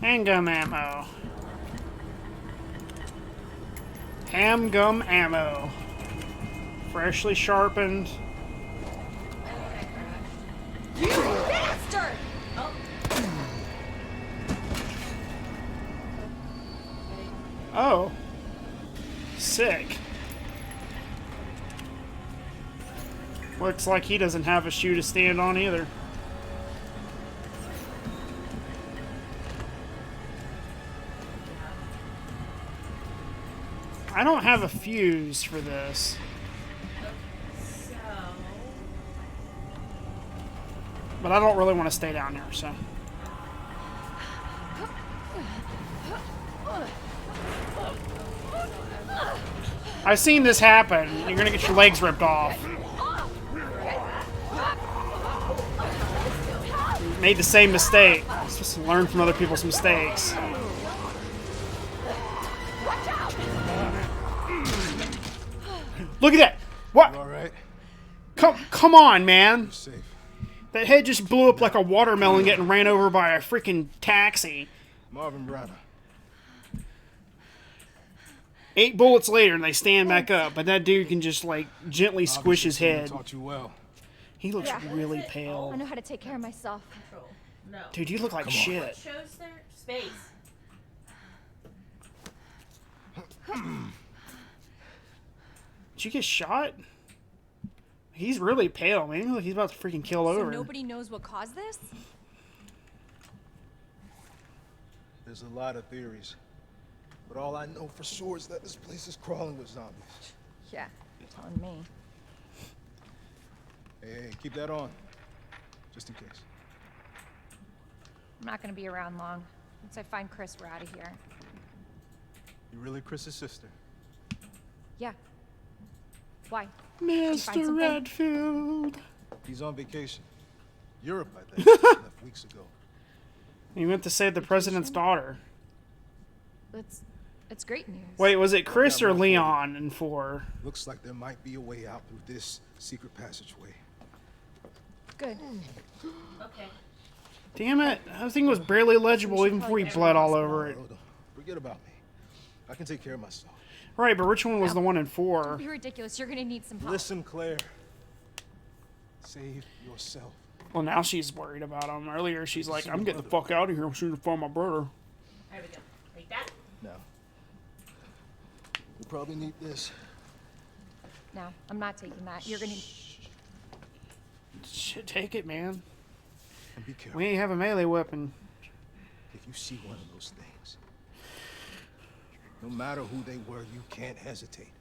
Handgun ammo. Handgun ammo. Freshly sharpened. You bastard! Oh. Sick. Looks like he doesn't have a shoe to stand on either. I don't have a fuse for this. So, But I don't really want to stay down here, so. I've seen this happen. You're gonna get your legs ripped off. Made the same mistake. Just learn from other people's mistakes. Look at that! What? All right. Come on, man! Safe. That head just blew up like a watermelon getting ran over by a freaking taxi. Marvin Browder. 8 bullets later, and they stand back up, but that dude can just like gently squish his head. Taught you well. He looks Yeah. really I pale. know how to take care of myself. no. Dude, you look like shit. Shows their space. Did you get shot? He's really pale, man. Look, he's about to freaking kill So over. nobody knows what caused this? There's a lot of theories. But all I know for sure is that this place is crawling with zombies. Yeah, you're telling me. Hey, keep that on. Just in case. I'm not gonna be around long. Once I find Chris, we're out of here. You really Chris's sister? Yeah. Why? Did you find Mr. something? Redfield. He's on vacation. Europe, I think. Left weeks ago. He went to save the president's daughter. It's great news. Wait, was it Chris or Leon in 4? Looks like there might be a way out through this secret passageway. Good. Okay. Damn it. That thing was barely legible even before he bled all over it. Hold on. Forget about me. I can take care of myself. Right, but which one was the one in Don't 4? be ridiculous. You're gonna need some help. Listen, Claire. Save yourself. Well, now she's worried about him. Earlier, she's like, I'm getting the fuck out of here. I'm shooting to find my brother. There we go. Like that. Now. We probably need this. No, I'm not taking that. You're gonna. Shit, take it, man. And be careful. We ain't have a melee weapon. If you see one of those things, no matter who they were, you can't hesitate.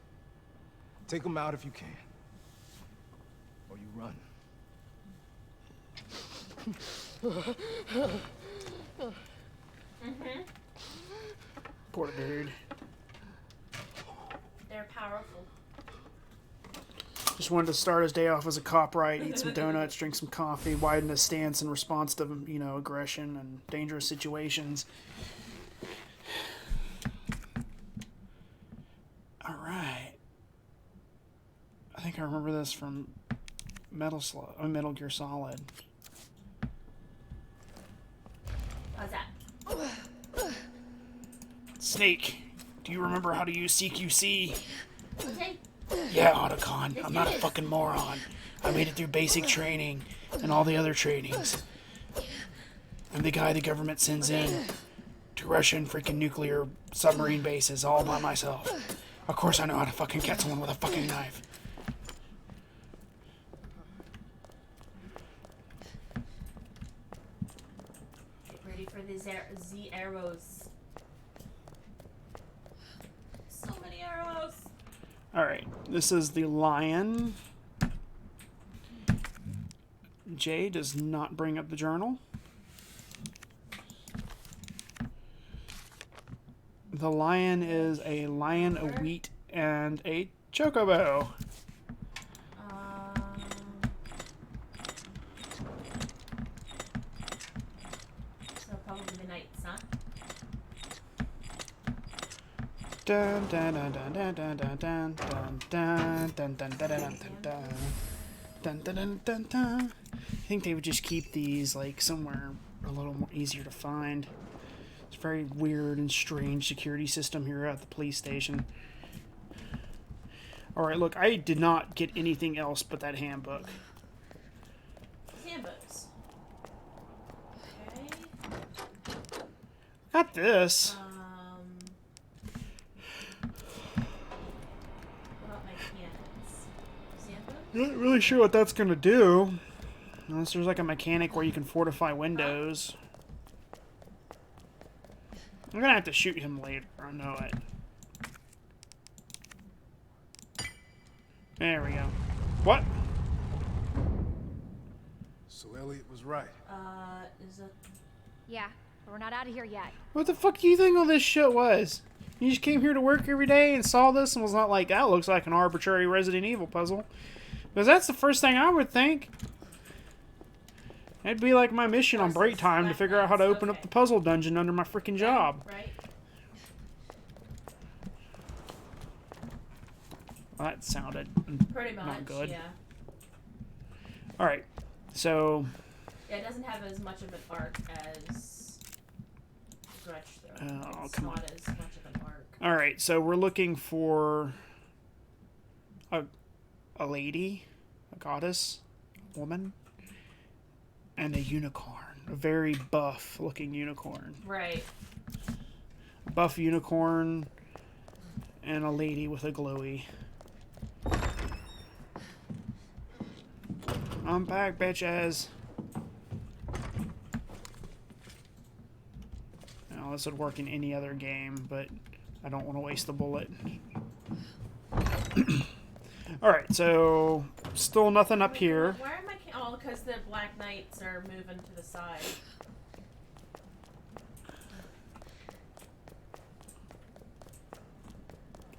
Take them out if you can. Or you run. Poor dude. They're powerful. Just wanted to start his day off as a cop right, eat some donuts, drink some coffee, widen his stance in response to, you know, aggression and dangerous situations. Alright. I think I remember this from Metal Gear Solid. How's that? Snake, do you remember how to use CQC? Okay. Yeah, Otacon. I'm not a fucking moron. I made it through basic training and all the other trainings. I'm the guy the government sends in to Russian freaking nuclear submarine bases all by myself. Of course I know how to fucking catch someone with a fucking knife. Get ready for the Z arrows. So many arrows. Alright, this is the lion. Jay does not bring up the journal. The lion is a lion, a wheat, and a chocobo. So probably the Knights, huh? Dun dun dun dun dun dun dun dun dun dun dun dun dun dun dun dun dun dun. I think they would just keep these like somewhere a little more easier to find. It's a very weird and strange security system here at the police station. Alright, look, I did not get anything else but that handbook. Handbooks. Okay. Got this. What about mechanics? Handbook? Not really sure what that's gonna do. Unless there's like a mechanic where you can fortify windows. I'm gonna have to shoot him later, I know it. There we go. What? So Elliot was right. Is it? Yeah, but we're not out of here yet. What the fuck do you think all this shit was? You just came here to work every day and saw this and was not like, that looks like an arbitrary Resident Evil puzzle. Because that's the first thing I would think. It'd be like my mission on break time to figure out how to open up the puzzle dungeon under my freaking job. Right. Well, that sounded Pretty much. not good. Yeah. Alright, so... Yeah, it doesn't have as much of an arc as Stretch, though. Oh, It's come on. not as much of an arc. Alright, so we're looking for a lady, a goddess, a woman, and a unicorn. A very buff looking unicorn. Right. A buff unicorn and a lady with a glowy. I'm back, bitches. Now, this would work in any other game, but I don't want to waste the bullet. Alright, so still nothing up here. Why am I? Oh, because the Black Knights are moving to the side.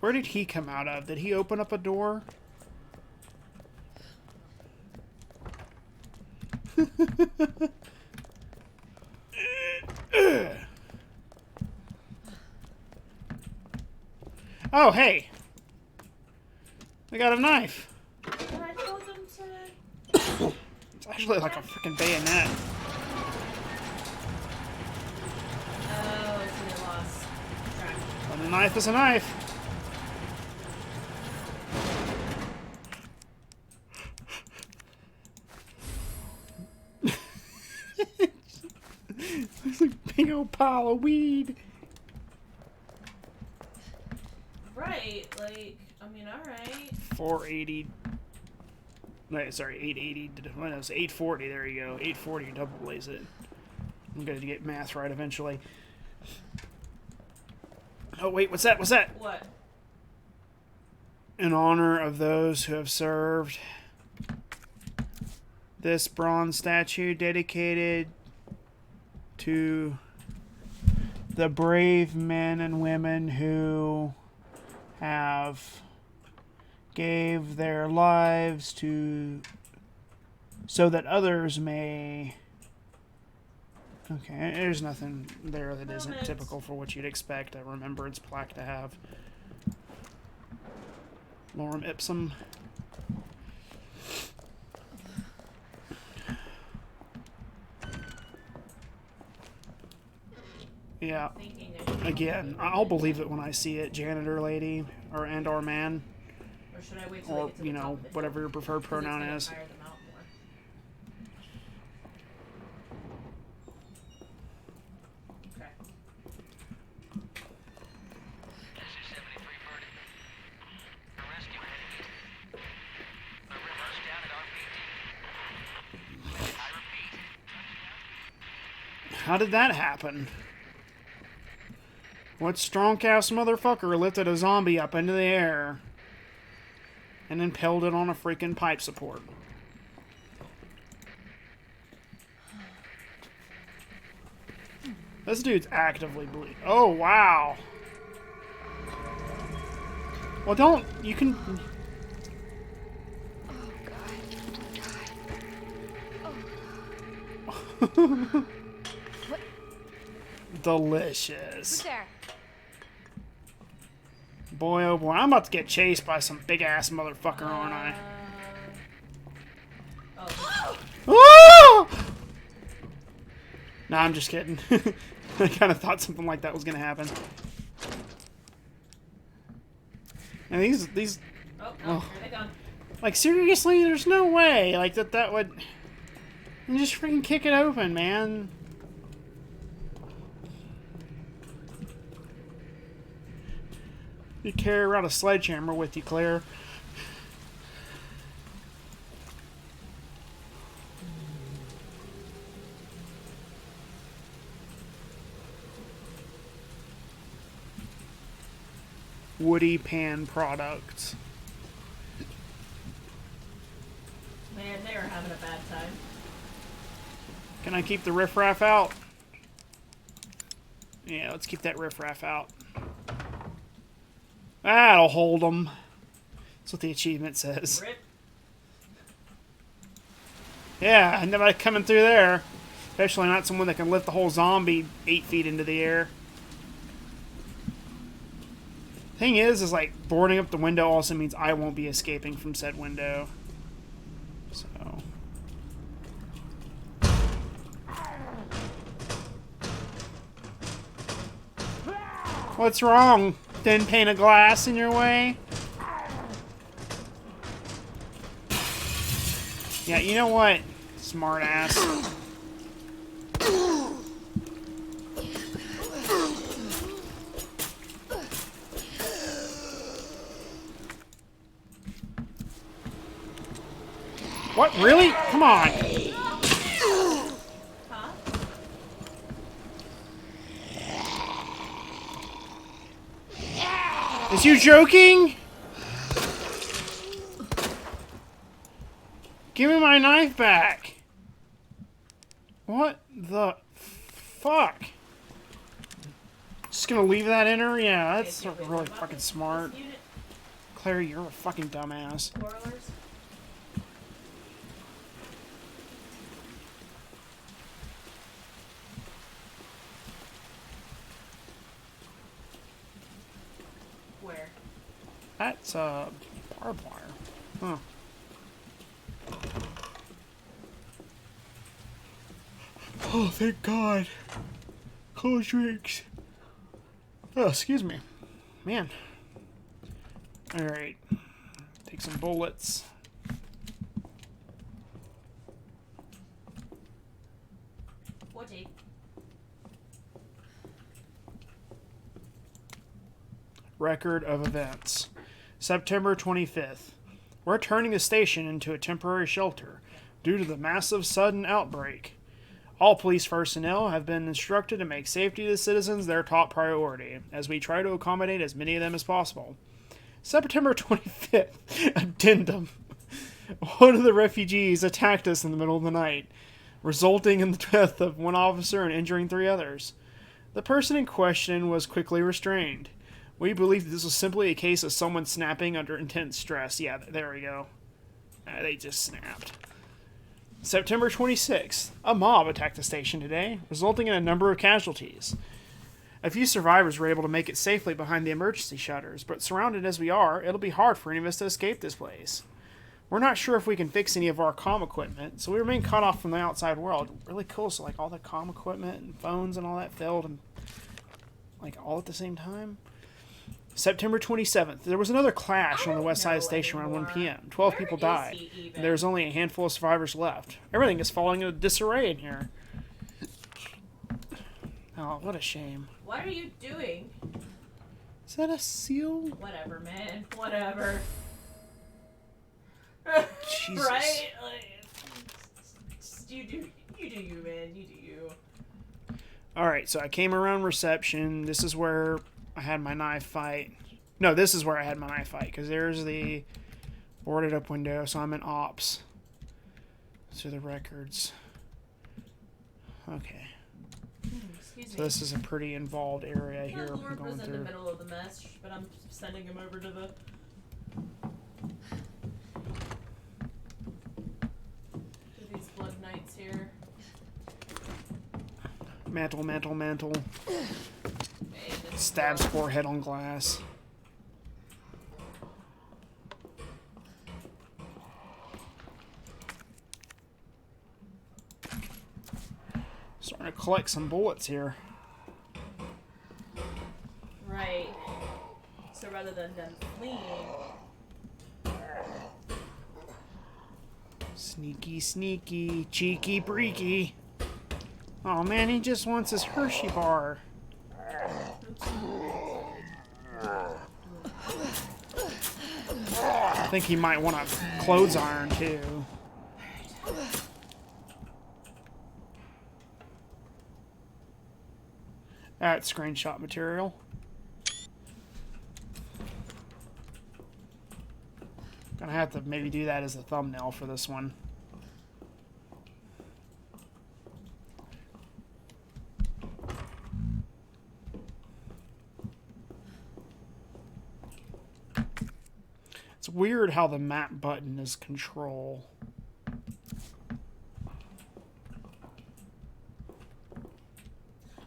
Where did he come out of? Did he open up a door? Oh, hey. I got a knife. But I told them to. It's actually like a freaking bayonet. Oh, it's a loss track. And a knife is a knife. It's like a big old pile of weed. Right, like, I mean, alright. 480. No, sorry, 880. Well, no, it's 840. There you go. 840 double blaze it. I'm going to get math right eventually. Oh, wait, what's that? What's that? What? In honor of those who have served, this bronze statue dedicated to the brave men and women who have gave their lives to so that others may. Okay, there's nothing there that isn't typical for what you'd expect a remembrance plaque to have. Lorem ipsum. Yeah. Again, I'll believe it when I see it, janitor lady, or man, Or should I wait till or they get to the you top know of the whatever hill? your preferred 'Cause it's pronoun gonna is. tire them out more. Okay. This is 73 Verdict. A rescue heading east. The river's down at RPD. I repeat. How did that happen? What strong-ass motherfucker lifted a zombie up into the air and impaled it on a freaking pipe support? This dude's actively bleeding. Oh, wow. Well, don't... You can... Delicious. Who's there? Boy, oh boy, I'm about to get chased by some big-ass motherfucker, aren't I? Oh. Ah! Nah, I'm just kidding. I kind of thought something like that was going to happen. And these... Oh, no, here they gone. Like, seriously? There's no way. Like, that would... And just freaking kick it open, man. You carry around a sledgehammer with you, Claire. Woody Pan Products. Man, they are having a bad time. Can I keep the riffraff out? Yeah, let's keep that riffraff out. That'll hold them. That's what the achievement says. Rip. Yeah, nobody coming through there. Especially not someone that can lift the whole zombie 8 feet into the air. Thing is like, boarding up the window also means I won't be escaping from said window. So... What's wrong? Thin pane of glass in your way? Yeah, you know what? Smart ass. What? Really? Come on. Huh? Is you joking? Give me my knife back. What the fuck? Just gonna leave that in her? Yeah, that's really fucking smart. Claire, you're a fucking dumbass. Spoilers. Where? That's barbed wire. Huh. Oh, thank God. Cold drinks. Oh, excuse me. Man. Alright. Take some bullets. Record of events. September 25th. We're turning the station into a temporary shelter due to the massive sudden outbreak. All police personnel have been instructed to make safety of the citizens their top priority, as we try to accommodate as many of them as possible. September 25th. Addendum. One of the refugees attacked us in the middle of the night, resulting in the death of one officer and injuring 3 others. The person in question was quickly restrained. We believe that this was simply a case of someone snapping under intense stress. Yeah, there we go. They just snapped. September 26th. A mob attacked the station today, resulting in a number of casualties. A few survivors were able to make it safely behind the emergency shutters, but surrounded as we are, it'll be hard for any of us to escape this place. We're not sure if we can fix any of our comm equipment, so we remain cut off from the outside world. Really cool, so like all the comm equipment and phones and all that failed, and like all at the same time. September 27th. There was another clash on the west side of the station around 1 p.m. 12 people died, and there's only a handful of survivors left. Everything is falling into disarray in here. Oh, what a shame. What are you doing? Is that a seal? Whatever, man. Whatever. Jesus. Right? Like, you do you, man. You do you. Alright, so I came around reception. This is where I had my knife fight. No, this is where I had my knife fight, because there's the boarded up window, so I'm in ops. So the records. Okay. Excuse So me. this is a pretty involved area here. I'm Lord going was in the through. middle of the mess, but I'm sending him over to the... to these blood knights here. Mantle. Hey, this Stabs forehead on glass. Starting to collect some bullets here. Right. So rather than them fleeing... Sneaky, cheeky, breaky. Oh man, he just wants his Hershey bar. I think he might want a clothes iron too. That's screenshot material. Gonna have to maybe do that as a thumbnail for this one. It's weird how the map button is control.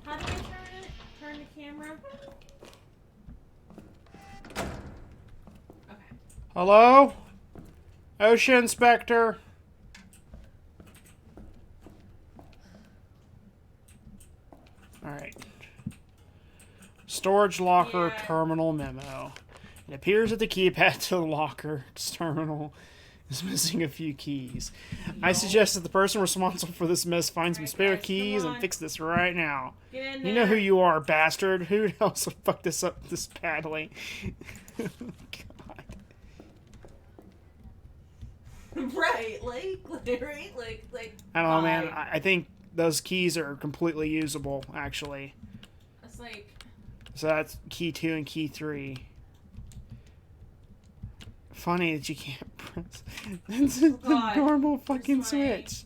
How do I turn it? Turn the camera? Okay. Hello? OSHA inspector? Alright. Storage locker Yeah. terminal memo. It appears that the keypad to the locker terminal is missing a few keys. I suggest that the person responsible for this mess find some Alright, spare guys, keys come and on. fix this right now. Get in You know who there. you are, bastard. Who else would fuck this up this badly? God. Right, right, like. I don't know, man. why? I think those keys are completely usable, actually. It's like, So that's key 2 and key 3. funny that you can't press. It's a God. normal fucking This way. switch.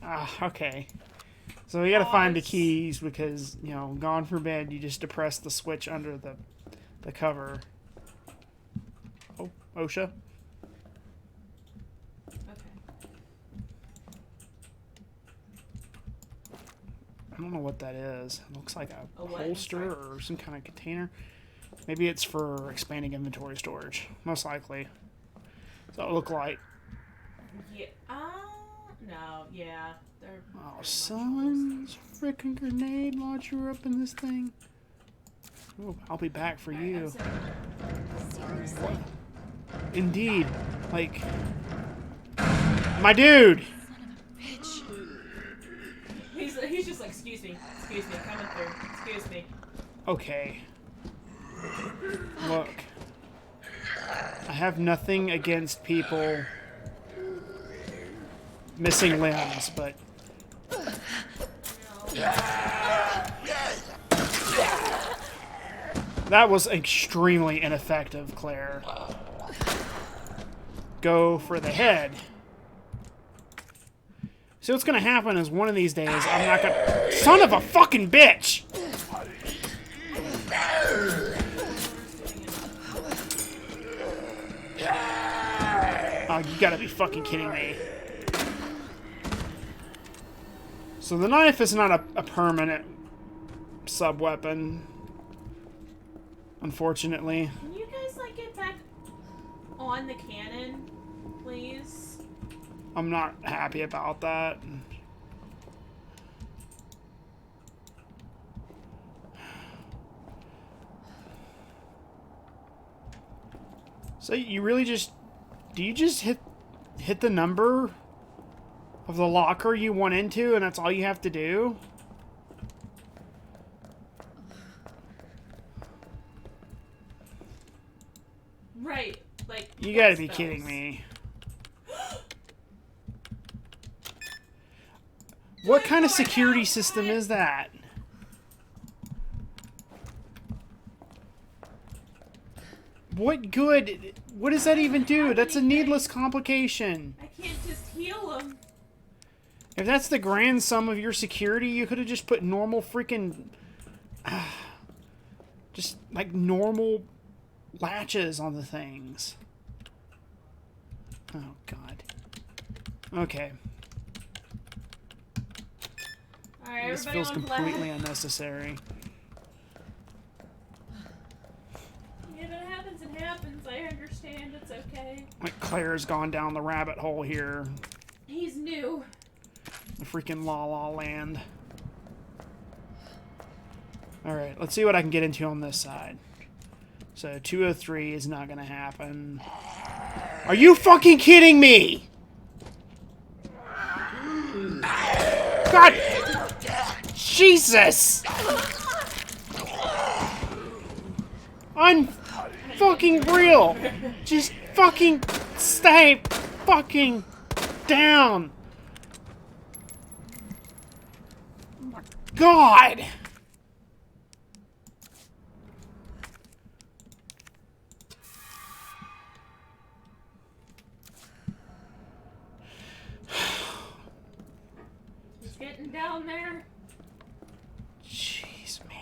Ah, okay. So we gotta find the Pause. keys because, you know, God forbid you just depress the switch under the cover. Oh, O.S.H.A. Okay. I don't know what that is. It looks like a A what? holster or some kind of container. Maybe it's for expanding inventory storage. Most likely. So it look like. Yeah. No. Yeah. They're. Oh, pretty much son, freaking grenade launcher up in this thing. Oh, I'll be back for almost- you. Alright, I'm Seriously? Indeed. Like. My dude! Bitch. He's just like, excuse me, coming through, excuse me. Okay. Look. I have nothing against people missing limbs, but that was extremely ineffective, Claire. Go for the head. See, what's gonna happen is one of these days I'm not gonna. Son of a fucking bitch! Oh, you gotta be fucking kidding me. So the knife is not a permanent sub-weapon, unfortunately. Can you guys like get back on the cannon, please? I'm not happy about that. So you really just... Do you just hit the number of the locker you want into and that's all you have to do? Right, like. You what gotta be spells? kidding me. What kind of security system is that? What good? What does that even do? That's a needless complication. I can't just heal him. If that's the grand sum of your security, you could have just put normal freaking... just, like, normal latches on the things. Oh, God. Okay. Alright, This everybody feels on completely flag. unnecessary. If it happens, it happens. I understand. It's okay. Like, Claire's gone down the rabbit hole here. He's new. The freaking La La Land. Alright, let's see what I can get into on this side. So, 203 is not gonna happen. Are you fucking kidding me? God! Jesus! Unfucking real! Just fucking stay fucking down! Oh my God! He's getting down there. Jeez, man.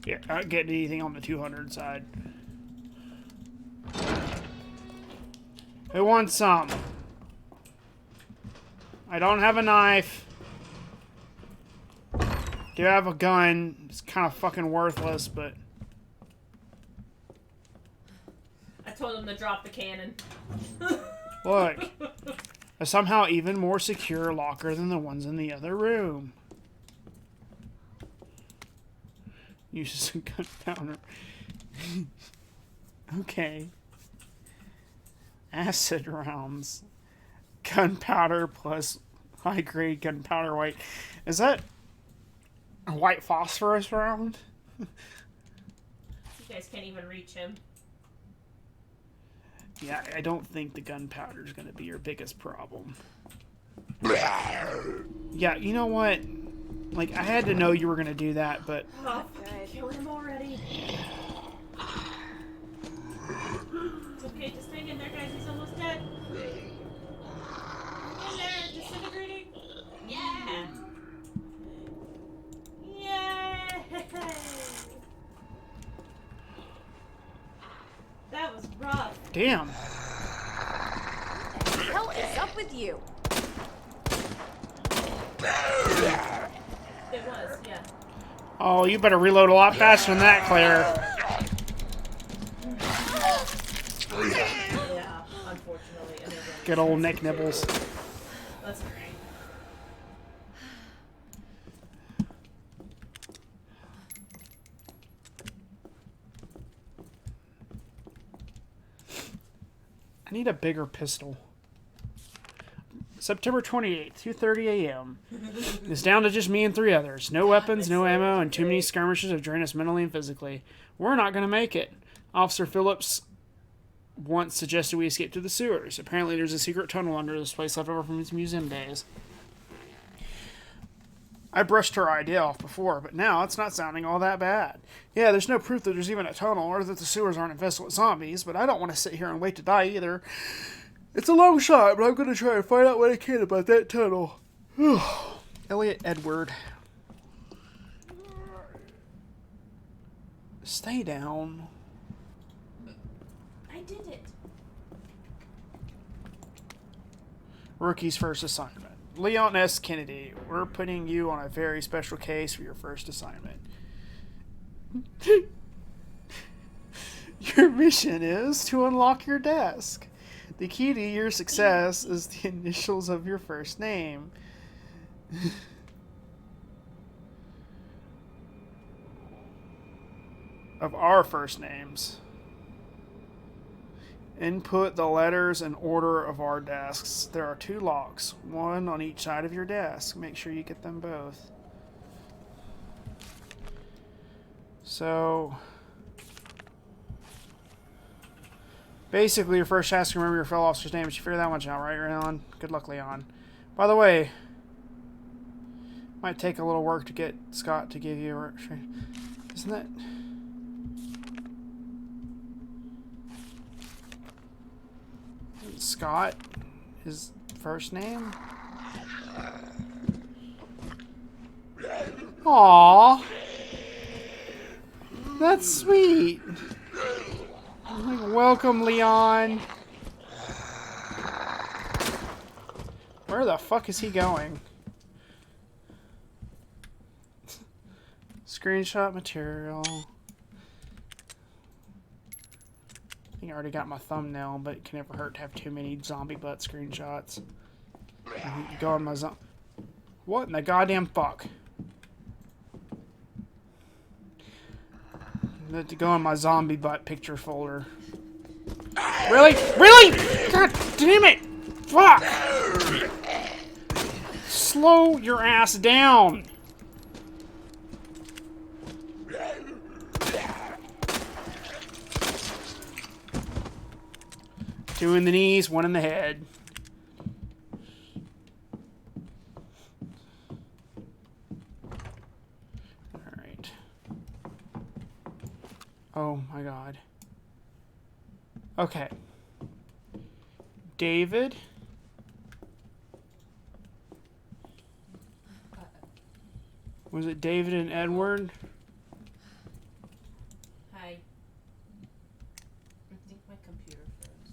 Yeah, not getting anything on the 200 side. Who wants some? I don't have a knife. Do have a gun. It's kind of fucking worthless, but... I told him to drop the cannon. Look. A somehow even more secure locker than the ones in the other room. Uses a gunpowder. Okay. Acid rounds. Gunpowder plus high-grade gunpowder white. Is that a white phosphorus round? You guys can't even reach him. Yeah, I don't think the gunpowder is going to be your biggest problem. Yeah, you know what? Like, I had to know you were gonna do that, but Oh, kill him already. It's okay, just hang in there, guys. He's almost dead. In there, disintegrating. Yeah. Yay! That was rough. damn. What the hell is up with you? It was, yeah. Oh, you better reload a lot faster than that, Claire. Yeah, unfortunately. I mean, Good old Nick Nibbles. that's great. I need a bigger pistol. September 28th, 2:30 a.m. It's down to just me and 3 others. No weapons, no ammo, and too many skirmishes have drained us mentally and physically. We're not going to make it. Officer Phillips once suggested we escape to the sewers. Apparently there's a secret tunnel under this place left over from its museum days. I brushed her idea off before, but now it's not sounding all that bad. Yeah, there's no proof that there's even a tunnel or that the sewers aren't infested with zombies, but I don't want to sit here and wait to die either. It's a long shot, but I'm going to try and find out what I can about that tunnel. Elliot Edward. Stay down. I did it. Rookie's first assignment. Leon S. Kennedy, we're putting you on a very special case for your first assignment. Your mission is to unlock your desk. The key to your success is the initials of your first name. Of our first names. Input the letters in order of our desks. There are 2 locks, one on each side of your desk. Make sure you get them both. So, basically, your first task is to remember your fellow officer's name. But you figure that much out, right, Leon? Good luck, Leon. By the way, might take a little work to get Scott to give you a... Isn't that... Scott, his first name? Aww. That's sweet. Like, welcome, Leon. Where the fuck is he going? Screenshot material. I think I already got my thumbnail, but it can never hurt to have too many zombie butt screenshots. Go on my What in the goddamn fuck? To go in my zombie butt picture folder. Really? Really? God damn it! Fuck! Slow your ass down! Two in the knees, one in the head. Alright. Oh my god. Okay. David. Was it David and Edward? Hi. I think my computer froze.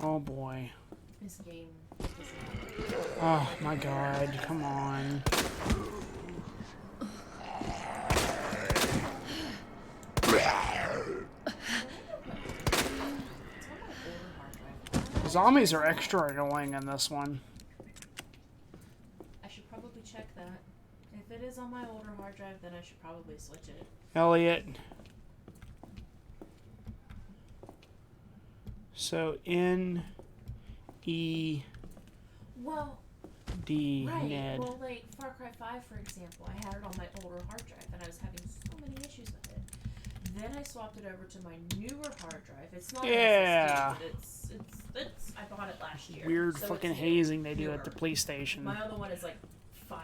Oh boy. This game. Oh my god, come on. Zombies are extra annoying in this one. I should probably check that. If it is on my older hard drive, then I should probably switch it. Elliot. So N E Well, D right. Ned. Well, like Far Cry 5, for example, I had it on my older hard drive, and I was having so many issues with it. Then I swapped it over to my newer hard drive. It's not Yeah. an SSD, but it's I bought it last year. Weird so fucking it's hazing they do newer. at the police station. My other one is like 5,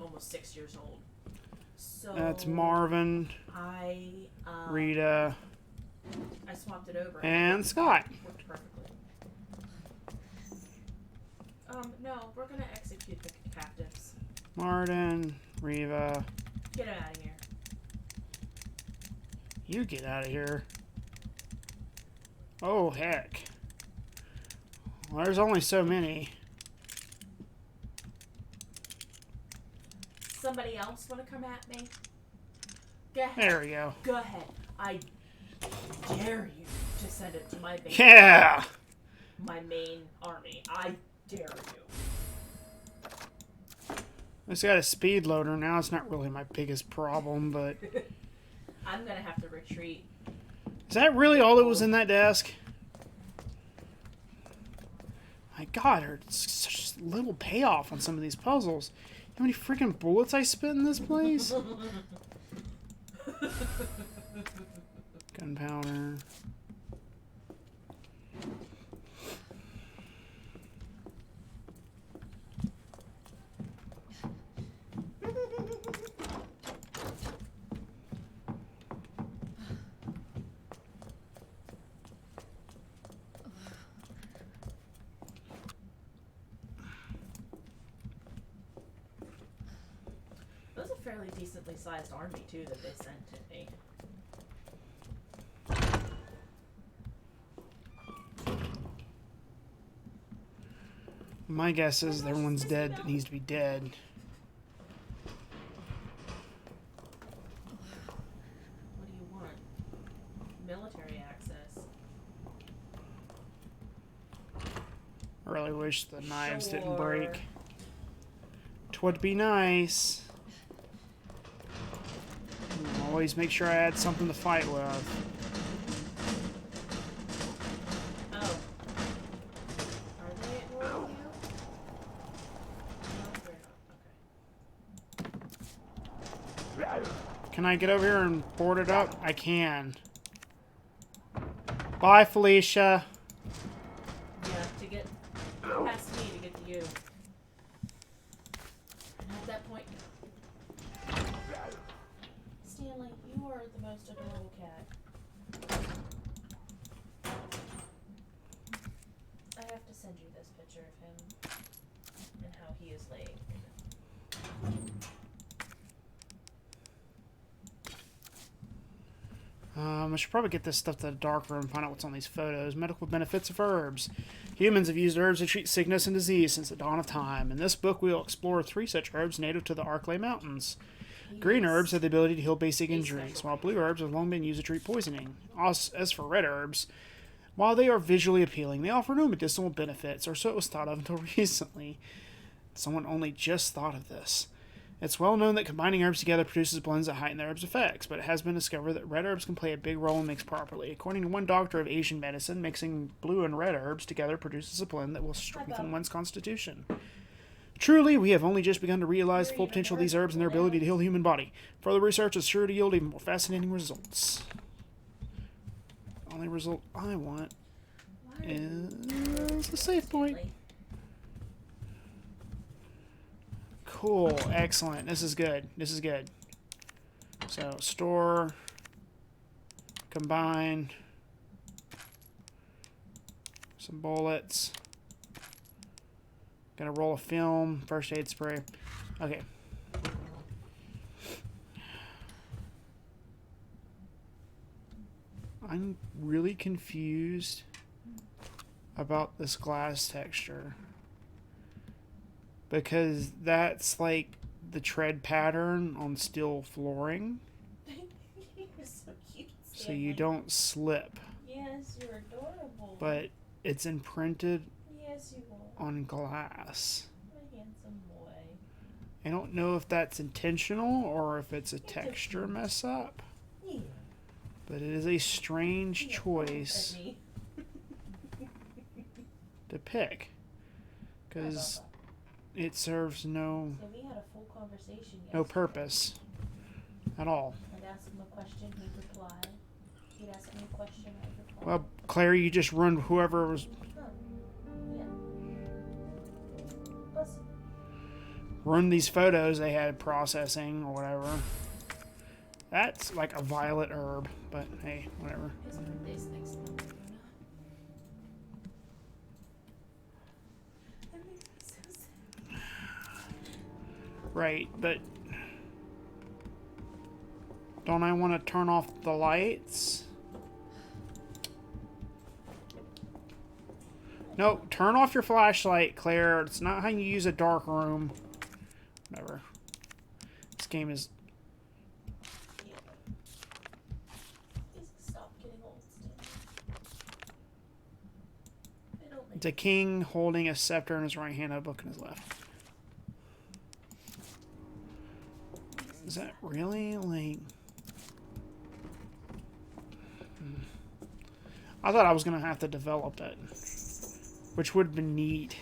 almost 6 years old. So That's Marvin, I Rita, I swapped it over. and Scott. Worked perfectly. No, we're gonna execute the captives. Martin, Riva. Get him out of here. You get out of here. Oh, heck. Well, there's only so many. Somebody else want to come at me? Go ahead. There we go. Go ahead. I dare you to send it to my main, Yeah! my main army. I dare you. I just got a speed loader now. It's not really my biggest problem, but... I'm gonna have to retreat. Is that really all that was in that desk? My God, there's such little payoff on some of these puzzles. You know how many freaking bullets I spit in this place? Gunpowder. That was a fairly decently sized army too that they sent to me. My guess is everyone's dead that needs to be dead. What do you want? Military access. I really wish the knives didn't Sure. break. 'Twould be nice. Always make sure I had something to fight with. Oh. Are they ignoring you? No, they're not. Okay. Can I get over here and board it up? I can. Bye, Felicia. Yeah, to get past me to get to you. And at that point, Stanley, you are the most adorable cat. I have to send you this picture of him and how he is laying. I should probably get this stuff to the dark room and find out what's on these photos. Medical benefits of herbs. Humans have used herbs to treat sickness and disease since the dawn of time. In this book, we will explore 3 such herbs native to the Arklay Mountains. Green herbs have the ability to heal basic injuries, while blue herbs have long been used to treat poisoning. As for red herbs, while they are visually appealing, they offer no medicinal benefits, or so it was thought of until recently. Someone only just thought of this. It's well known that combining herbs together produces blends that heighten the herb's effects, but it has been discovered that red herbs can play a big role when mixed properly. According to one doctor of Asian medicine, mixing blue and red herbs together produces a blend that will strengthen one's constitution. Truly, we have only just begun to realize the full potential of these herbs and their ability to heal the human body. Further research is sure to yield even more fascinating results. The only result I want is a save point. Cool, excellent. This is good. This is good. So, store, combine, some bullets. Got a roll of film, first aid spray. Okay. I'm really confused about this glass texture. Because that's like the tread pattern on steel flooring. You're so cute, So Stanley. you don't slip. Yes, you're adorable. But it's imprinted Yes, you are. on glass. My handsome boy. I don't know if that's intentional or if it's a texture mess up. Yeah. But it is a strange choice At me. to pick. Because it serves no So we had a full conversation yesterday. no purpose at all. I'd ask him a question, he'd reply. He'd ask me a question, I'd reply. Well, Claire, you just ruined whoever was... ruined these photos they had processing or whatever. That's like a violet herb, but hey, whatever. Isn't this next month, Luna? That makes me so sad. Right, but don't I want to turn off the lights? No, turn off your flashlight, Claire. It's not how you use a dark room. Whatever. This game is... Stop getting old, It's a king holding a scepter in his right hand, a book in his left. Is that really, like... I thought I was going to have to develop it. Which would have been neat.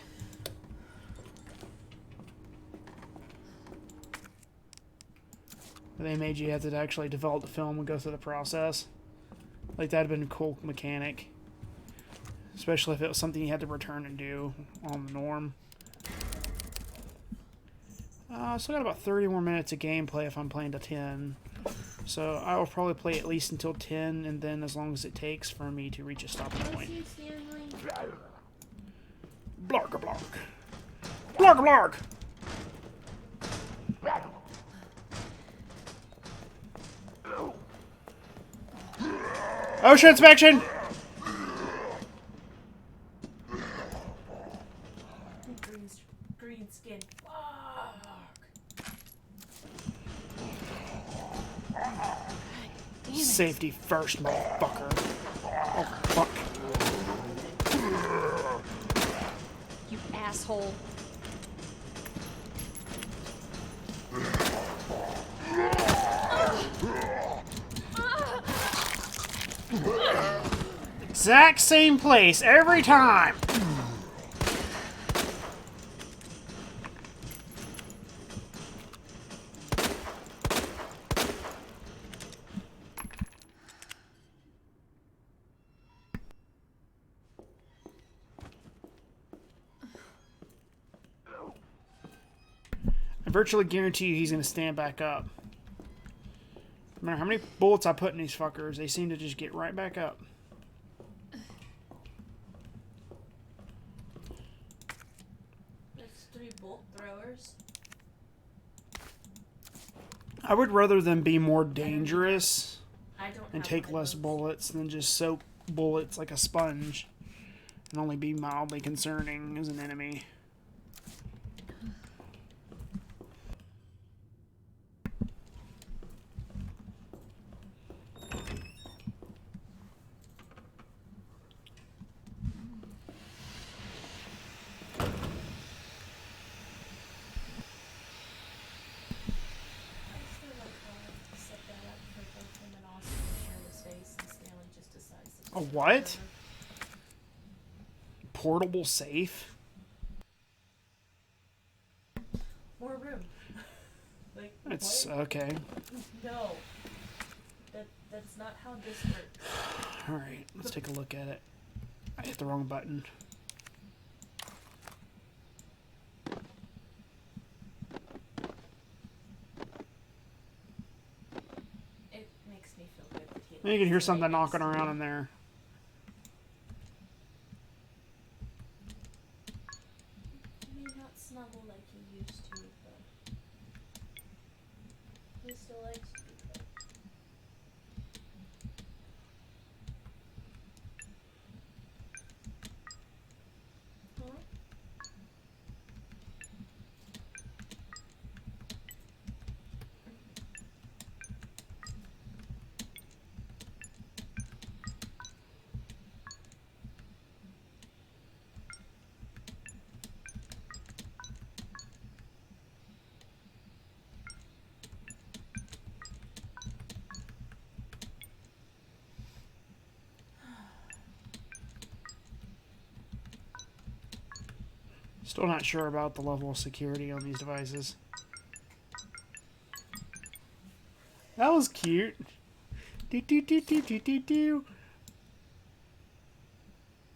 But they made you have to actually develop the film and go through the process. Like, that'd have been a cool mechanic. Especially if it was something you had to return and do on the norm. Still got about 30 more minutes of gameplay if I'm playing to 10. So I will probably play at least until 10, and then as long as it takes for me to reach a stopping point. Blarg blarg. Blarg blarg. OSHA inspection! Green skin. Safety first, motherfucker. Oh, fuck. You asshole. Exact same place every time. I virtually guarantee you he's going to stand back up. No matter how many bullets I put in these fuckers, they seem to just get right back up. There's 3 bolt throwers. I would rather them be more dangerous I don't and have take one of less those. bullets than just soak bullets like a sponge and only be mildly concerning as an enemy. A what? Portable safe? More room. Like, It's what? okay. No. That's not how this works. Alright, let's take a look at it. I hit the wrong button. It makes me feel good. You can hear something knocking around in there. You may not snuggle like you used to, but he still likes to be pet. Huh? Still not sure about the level of security on these devices. That was cute. Do, do, do, do, do, do, do.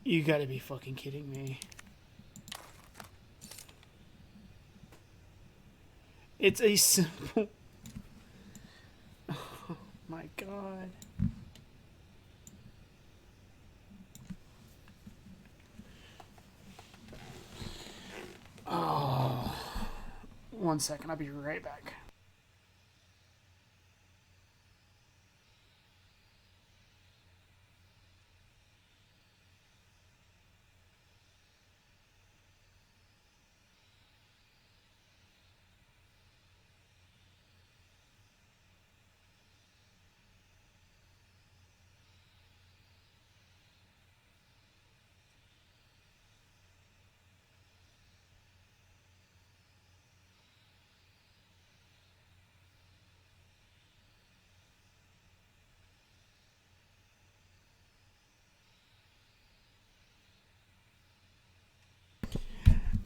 You gotta be fucking kidding me. It's a simple. Oh my god. Oh. 1 second, I'll be right back.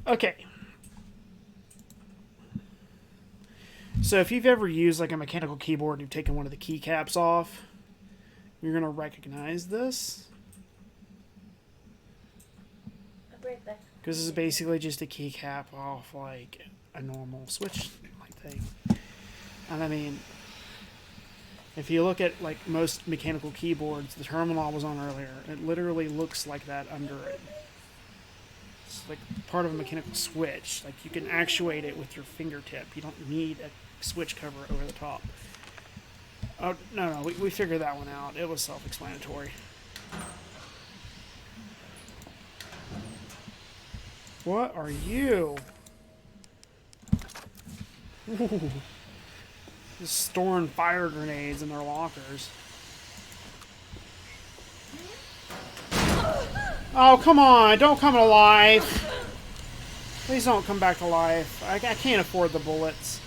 Okay. So if you've ever used like a mechanical keyboard and you've taken one of the keycaps off, you're going to recognize this. I'll be right back. Because this is basically just a keycap off like a normal switch like thing. And I mean, if you look at like most mechanical keyboards, the terminal I was on earlier, it literally looks like that under it. It's like part of a mechanical switch. Like you can actuate it with your fingertip. You don't need a switch cover over the top. Oh, no, we figured that one out. It was self-explanatory. What are you? Ooh. Just storing fire grenades in their lockers. Oh, come on. Don't come to life. Please don't come back to life. I can't afford the bullets.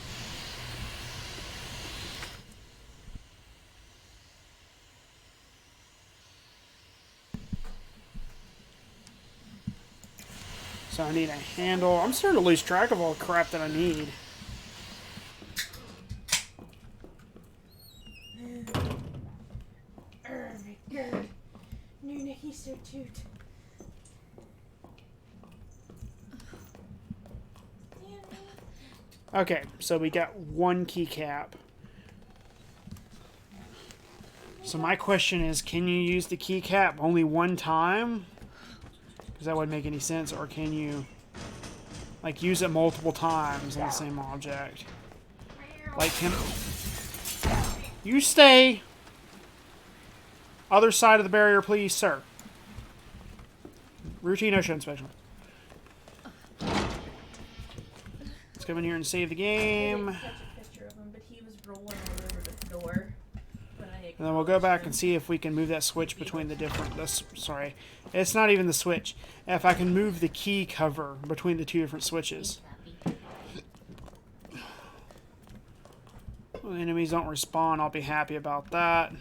So I need a handle. I'm starting to lose track of all the crap that I need. New Nikki so cute. Okay, so we got one keycap. So my question is, can you use the keycap only one time? Because that wouldn't make any sense. Or can you, like, use it multiple times on the same object? Like, can... You stay... Other side of the barrier, please, sir. Routine OSHA inspection. Let's come in here and save the game. I didn't catch a picture of him, but he was rolling all over the floor. And then we'll go back and see if we can move that switch between the different... sorry. It's not even the switch. If I can move the key cover between the two different switches. When the enemies don't respawn, I'll be happy about that.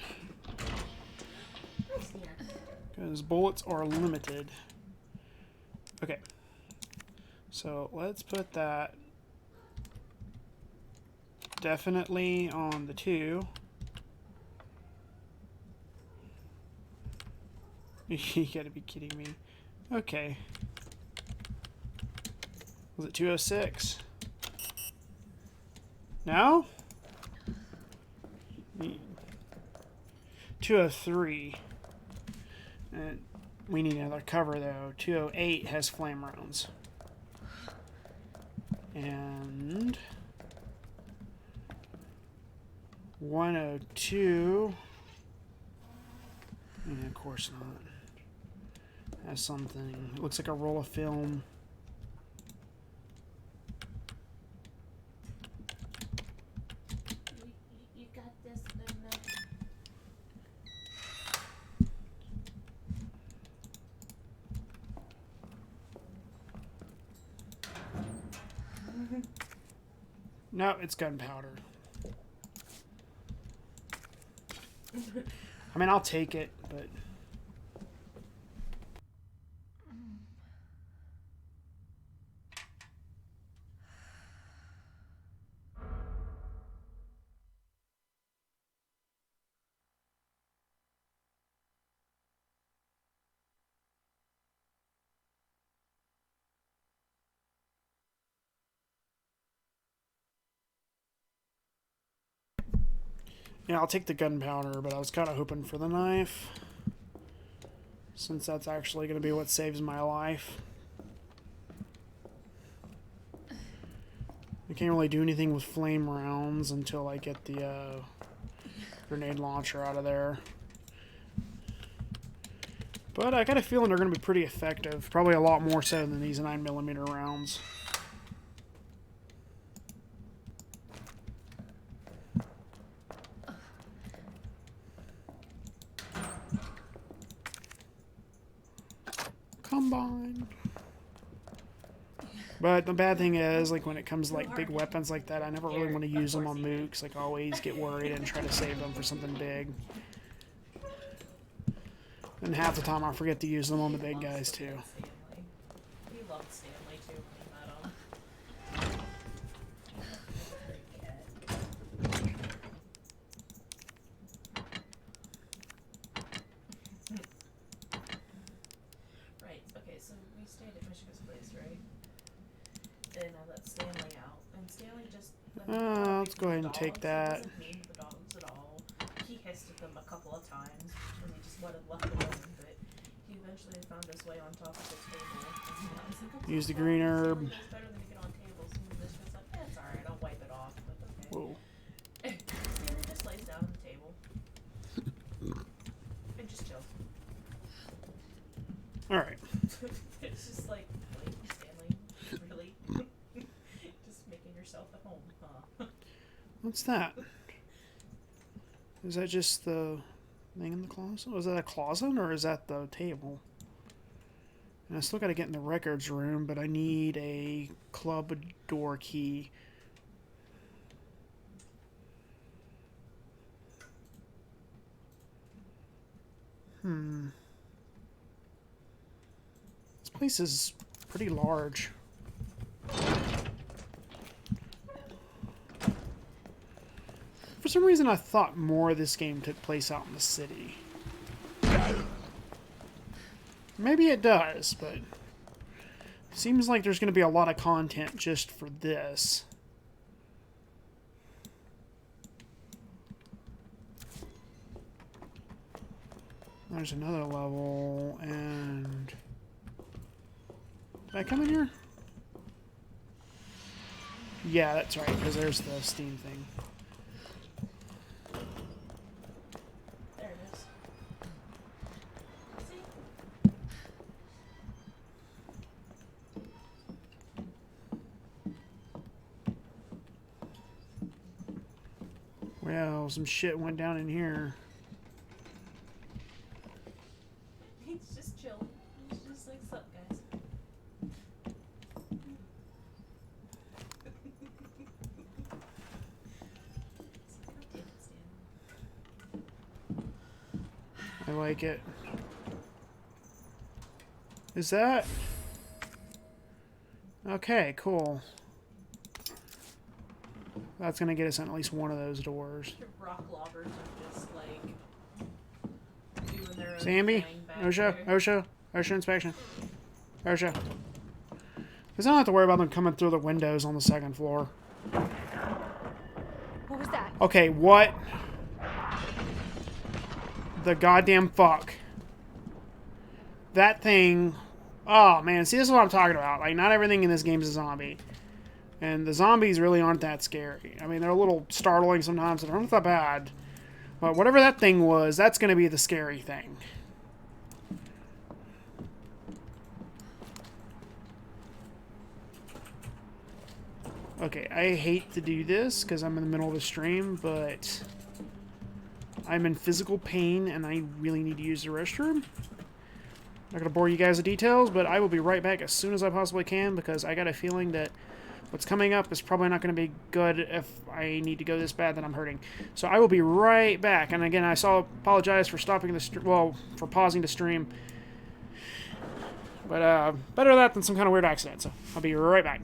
Because bullets are limited. Okay. So let's put that definitely on the 2. You gotta be kidding me. Okay. Was it 206? No? 203. And we need another cover though. 208 has flame rounds. And 102. And of course not. Has something. It looks like a roll of film. You got this, No, it's gunpowder. I mean, I'll take it, but... Yeah, I'll take the gunpowder, but I was kind of hoping for the knife, since that's actually going to be what saves my life. I can't really do anything with flame rounds until I get the grenade launcher out of there. But I got a feeling they're going to be pretty effective. Probably a lot more so than these 9mm rounds. Combine. But the bad thing is, like, when it comes to, like, big weapons like that, I never really want to use them on mooks. Like, I always get worried and try to save them for something big. And half the time I forget to use them on the big guys, too. He loved Stanley, too, when he met him. Right, okay, so we stayed at Michigan's place, right? And I let Stanley out. And Stanley just... Let's go ahead and take that. He wasn't mean to the dogs at all. He hissed at them a couple of times, and they just left it alone, but he eventually found his way on top of the table. And I was like, Use the green herb. It's better than to get on tables. And this was like, it's alright, I'll wipe it off. But okay. Whoa. Stanley just lays down on the table. And just chills. Alright. It's just like, really, Stanley? Really? Just making yourself at home, huh? What's that? Is that just the thing in the closet? Was that a closet, or is that the table? And I still gotta get in the records room, but I need a club door key. This place is pretty large. For some reason, I thought more of this game took place out in the city. Maybe it does, but it seems like there's going to be a lot of content just for this. There's another level, and... Did I come in here? Yeah, that's right, because there's the steam thing. There it is. See? Well, some shit went down in here. He's just chilling. He's just like, sup, guys? I like it. Is that... Okay, cool. That's gonna get us in at least one of those doors. Your rock loggers are just like doing their own Zambi? thing back OSHA? there. OSHA? OSHA inspection. OSHA. Because I don't have to worry about them coming through the windows on the second floor. What was that? Okay, what? The goddamn fuck. That thing... Oh, man. See, this is what I'm talking about. Like, not everything in this game is a zombie. And the zombies really aren't that scary. I mean, they're a little startling sometimes. They're not that bad. But whatever that thing was, that's going to be the scary thing. Okay, I hate to do this because I'm in the middle of a stream, but I'm in physical pain and I really need to use the restroom. Not going to bore you guys with details, but I will be right back as soon as I possibly can because I got a feeling that what's coming up is probably not going to be good if I need to go this bad that I'm hurting. So I will be right back. And again, I apologize for stopping the for pausing the stream. But better that than some kind of weird accident. So I'll be right back.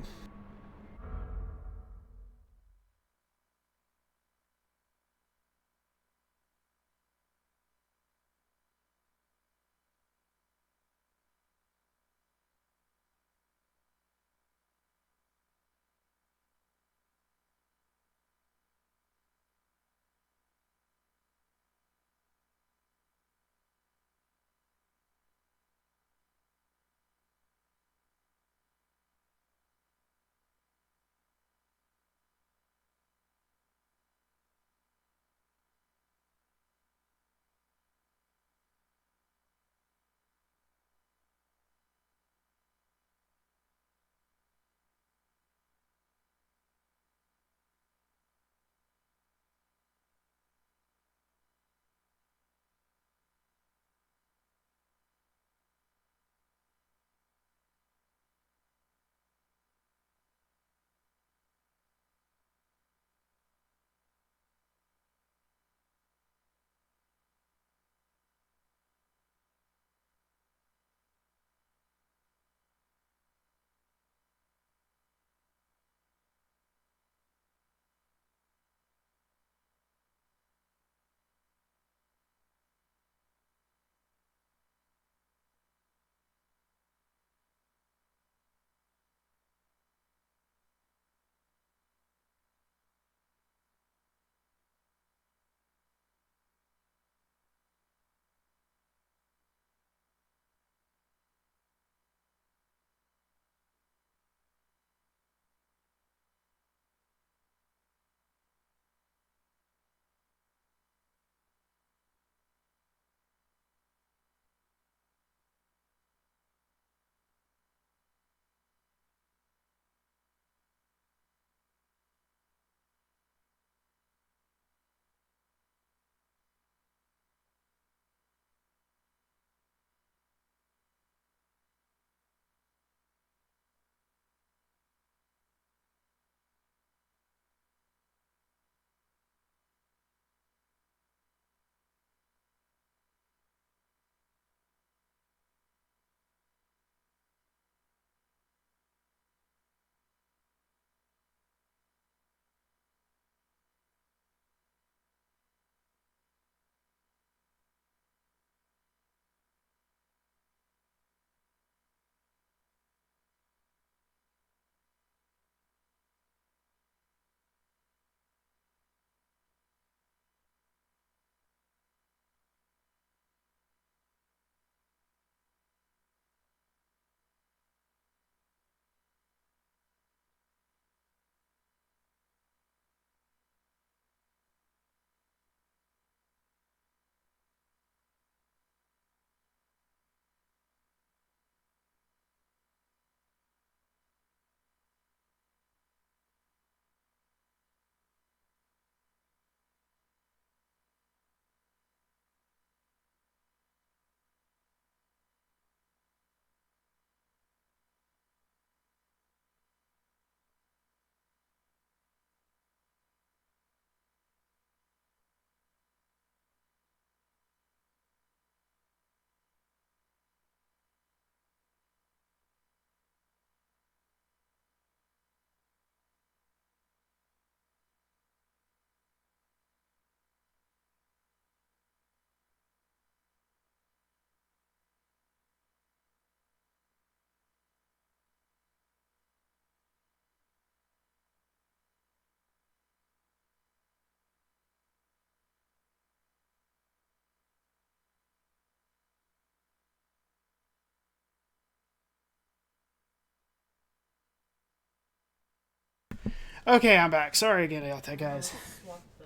Okay, I'm back. Sorry again about that, guys. Swap the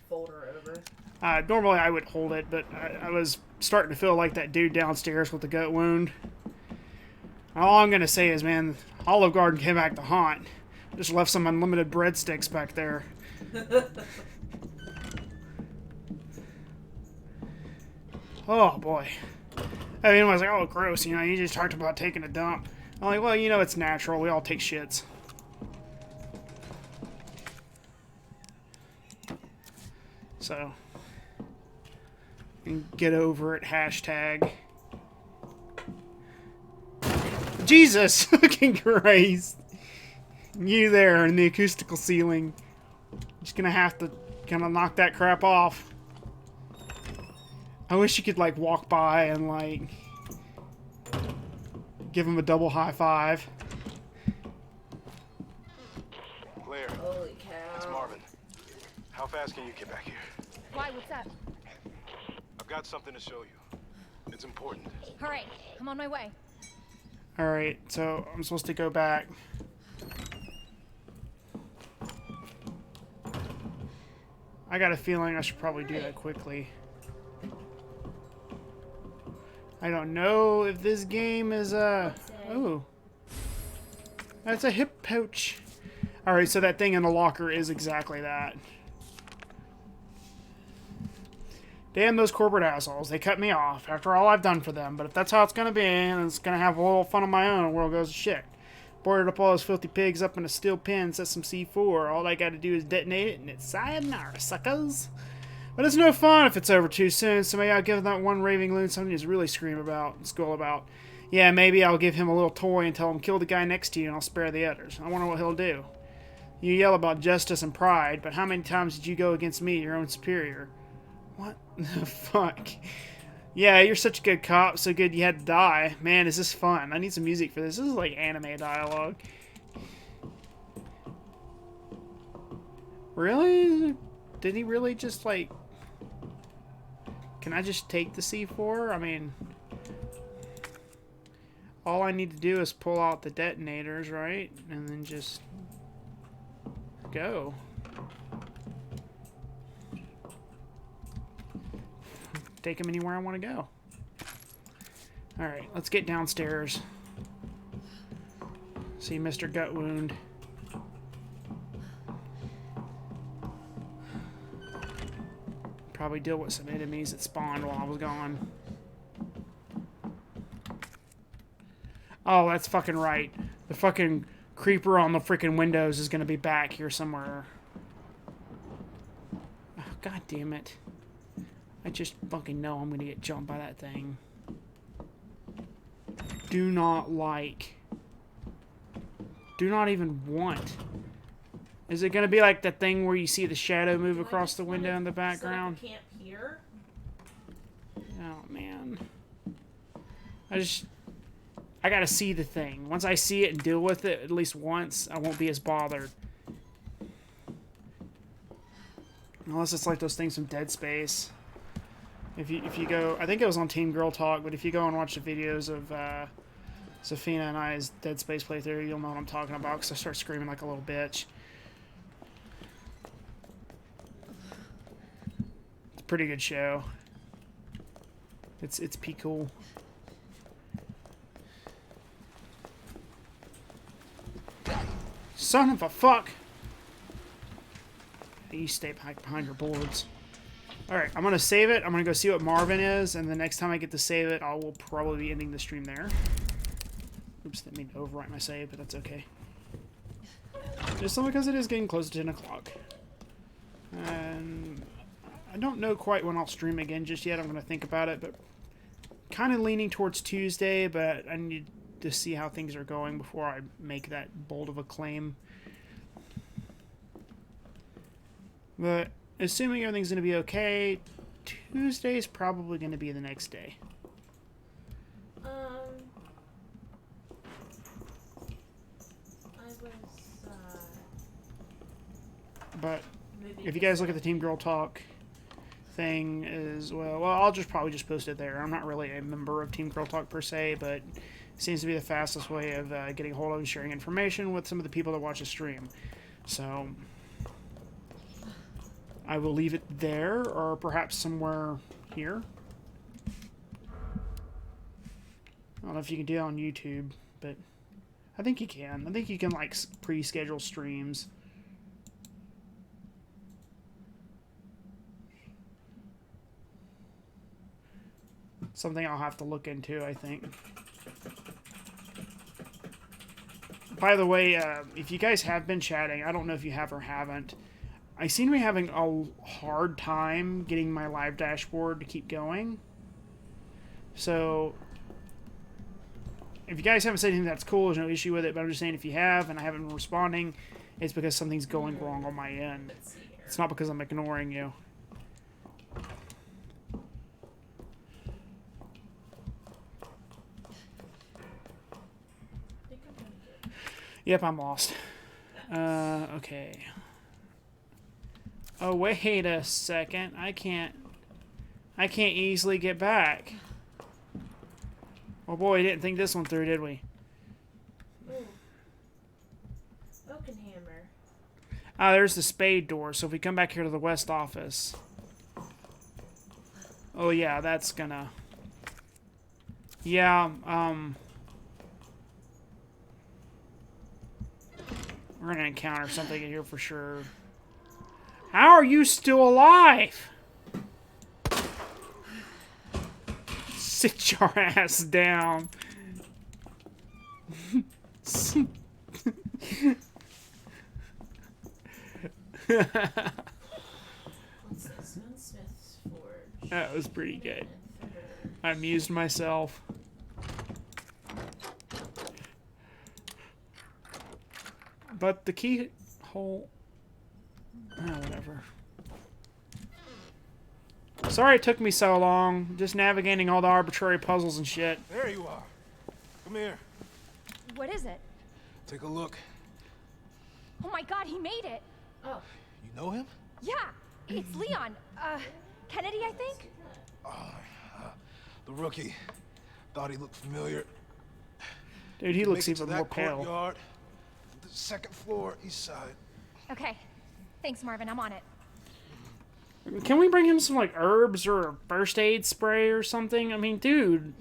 folder over. Normally I would hold it, but I was starting to feel like that dude downstairs with the gut wound. All I'm going to say is, man, Olive Garden came back to haunt. Just left some unlimited breadsticks back there. Oh, boy. I mean, I was like, oh, gross, you know, you just talked about taking a dump. I'm like, well, you know, it's natural. We all take shits. So, and get over it, hashtag. Jesus fucking Christ. You there in the acoustical ceiling. Just gonna have to kind of knock that crap off. I wish you could, like, walk by and, like, give him a double high five. Claire, Holy it's cow. Marvin. How fast can you get back here? Why? What's up? I've got something to show you. It's important. All right, I'm on my way. Alright, so I'm supposed to go back. I got a feeling I should probably do that quickly. I don't know if this game is oh. That's a hip pouch. Alright, so that thing in the locker is exactly that. Damn those corporate assholes. They cut me off after all I've done for them. But if that's how it's going to be, and it's going to have a little fun of my own, the world goes to shit. Boarded up all those filthy pigs up in a steel pen, set some C4. All I got to do is detonate it, and it's sayonara, suckers. But it's no fun if it's over too soon, so maybe I'll give that one raving loon something to really scream about and squeal about. Yeah, maybe I'll give him a little toy and tell him kill the guy next to you, and I'll spare the others. I wonder what he'll do. You yell about justice and pride, but how many times did you go against me, your own superior? What the fuck? Yeah, you're such a good cop, so good you had to die. Man, is this fun. I need some music for this. This is like anime dialogue. Really? Did he really just, like... Can I just take the C4? I mean... All I need to do is pull out the detonators, right? And then just... go. Take him anywhere I want to go. Alright, let's get downstairs. See Mr. Gut Wound. Probably deal with some enemies that spawned while I was gone. Oh, that's fucking right. The fucking creeper on the freaking windows is gonna be back here somewhere. Oh, God damn it. I just fucking know I'm gonna get jumped by that thing. Do not like. Do not even want. Is it gonna be like the thing where you see the shadow move across the window in the background? So I can't hear. Oh man. I gotta see the thing. Once I see it and deal with it at least once, I won't be as bothered. Unless it's like those things from Dead Space. If you go, I think it was on Team Girl Talk, but if you go and watch the videos of Safina and I's Dead Space playthrough, you'll know what I'm talking about, because I start screaming like a little bitch. It's a pretty good show. It's pretty cool. Son of a fuck! You stay behind your boards. Alright, I'm going to save it. I'm going to go see what Marvin is, and the next time I get to save it, I will probably be ending the stream there. Oops, didn't mean to overwrite my save, but that's okay. Just because it is getting close to 10 o'clock. And I don't know quite when I'll stream again just yet. I'm going to think about it, but kind of leaning towards Tuesday, but I need to see how things are going before I make that bold of a claim. But assuming everything's going to be okay, Tuesday's probably going to be the next day. I was, But if you guys look at the Team Girl Talk thing as well, I'll probably just post it there. I'm not really a member of Team Girl Talk per se, but it seems to be the fastest way of getting a hold of and sharing information with some of the people that watch the stream. So I will leave it there, or perhaps somewhere here. I don't know if you can do it on YouTube, but I think you can. I think you can, like, pre-schedule streams. Something I'll have to look into, I think. By the way, if you guys have been chatting, I don't know if you have or haven't, I seem to be having a hard time getting my live dashboard to keep going. So, if you guys haven't said anything that's cool, there's no issue with it, but I'm just saying if you have and I haven't been responding, it's because something's going wrong on my end. It's not because I'm ignoring you. Yep, I'm lost. Okay. Oh, wait a second. I can't easily get back. Oh boy, we didn't think this one through, did we? Ooh. Oaken hammer. Ah, there's the spade door. So if we come back here to the west office. Oh yeah, that's gonna... Yeah, we're gonna encounter something in here for sure. How are you still alive? Sit your ass down. What's this? Gunsmith's Forge. That was pretty good. I amused myself. But the keyhole... Oh, whatever. Sorry it took me so long, just navigating all the arbitrary puzzles and shit. There you are. Come here. What is it? Take a look. Oh my god, he made it! Oh. You know him? Yeah, it's Leon. Kennedy, I think? The rookie. Thought he looked familiar. Dude, he looks Make it to even that more pale. courtyard, the second floor, east side. Okay. Thanks, Marvin. I'm on it. Can we bring him some, like, herbs or a first aid spray or something? I mean, dude...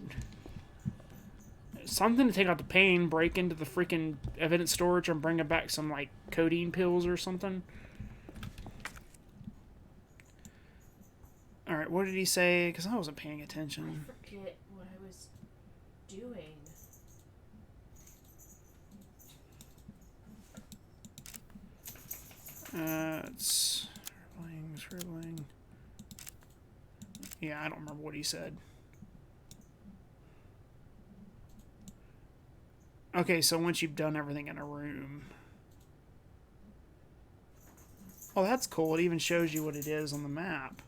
Something to take out the pain, break into the freaking evidence storage and bring back some, like, codeine pills or something. Alright, what did he say? Because I wasn't paying attention. I forget what I was doing. It's... Scribbling. Yeah, I don't remember what he said. Okay, so once you've done everything in a room... Oh, that's cool. It even shows you what it is on the map.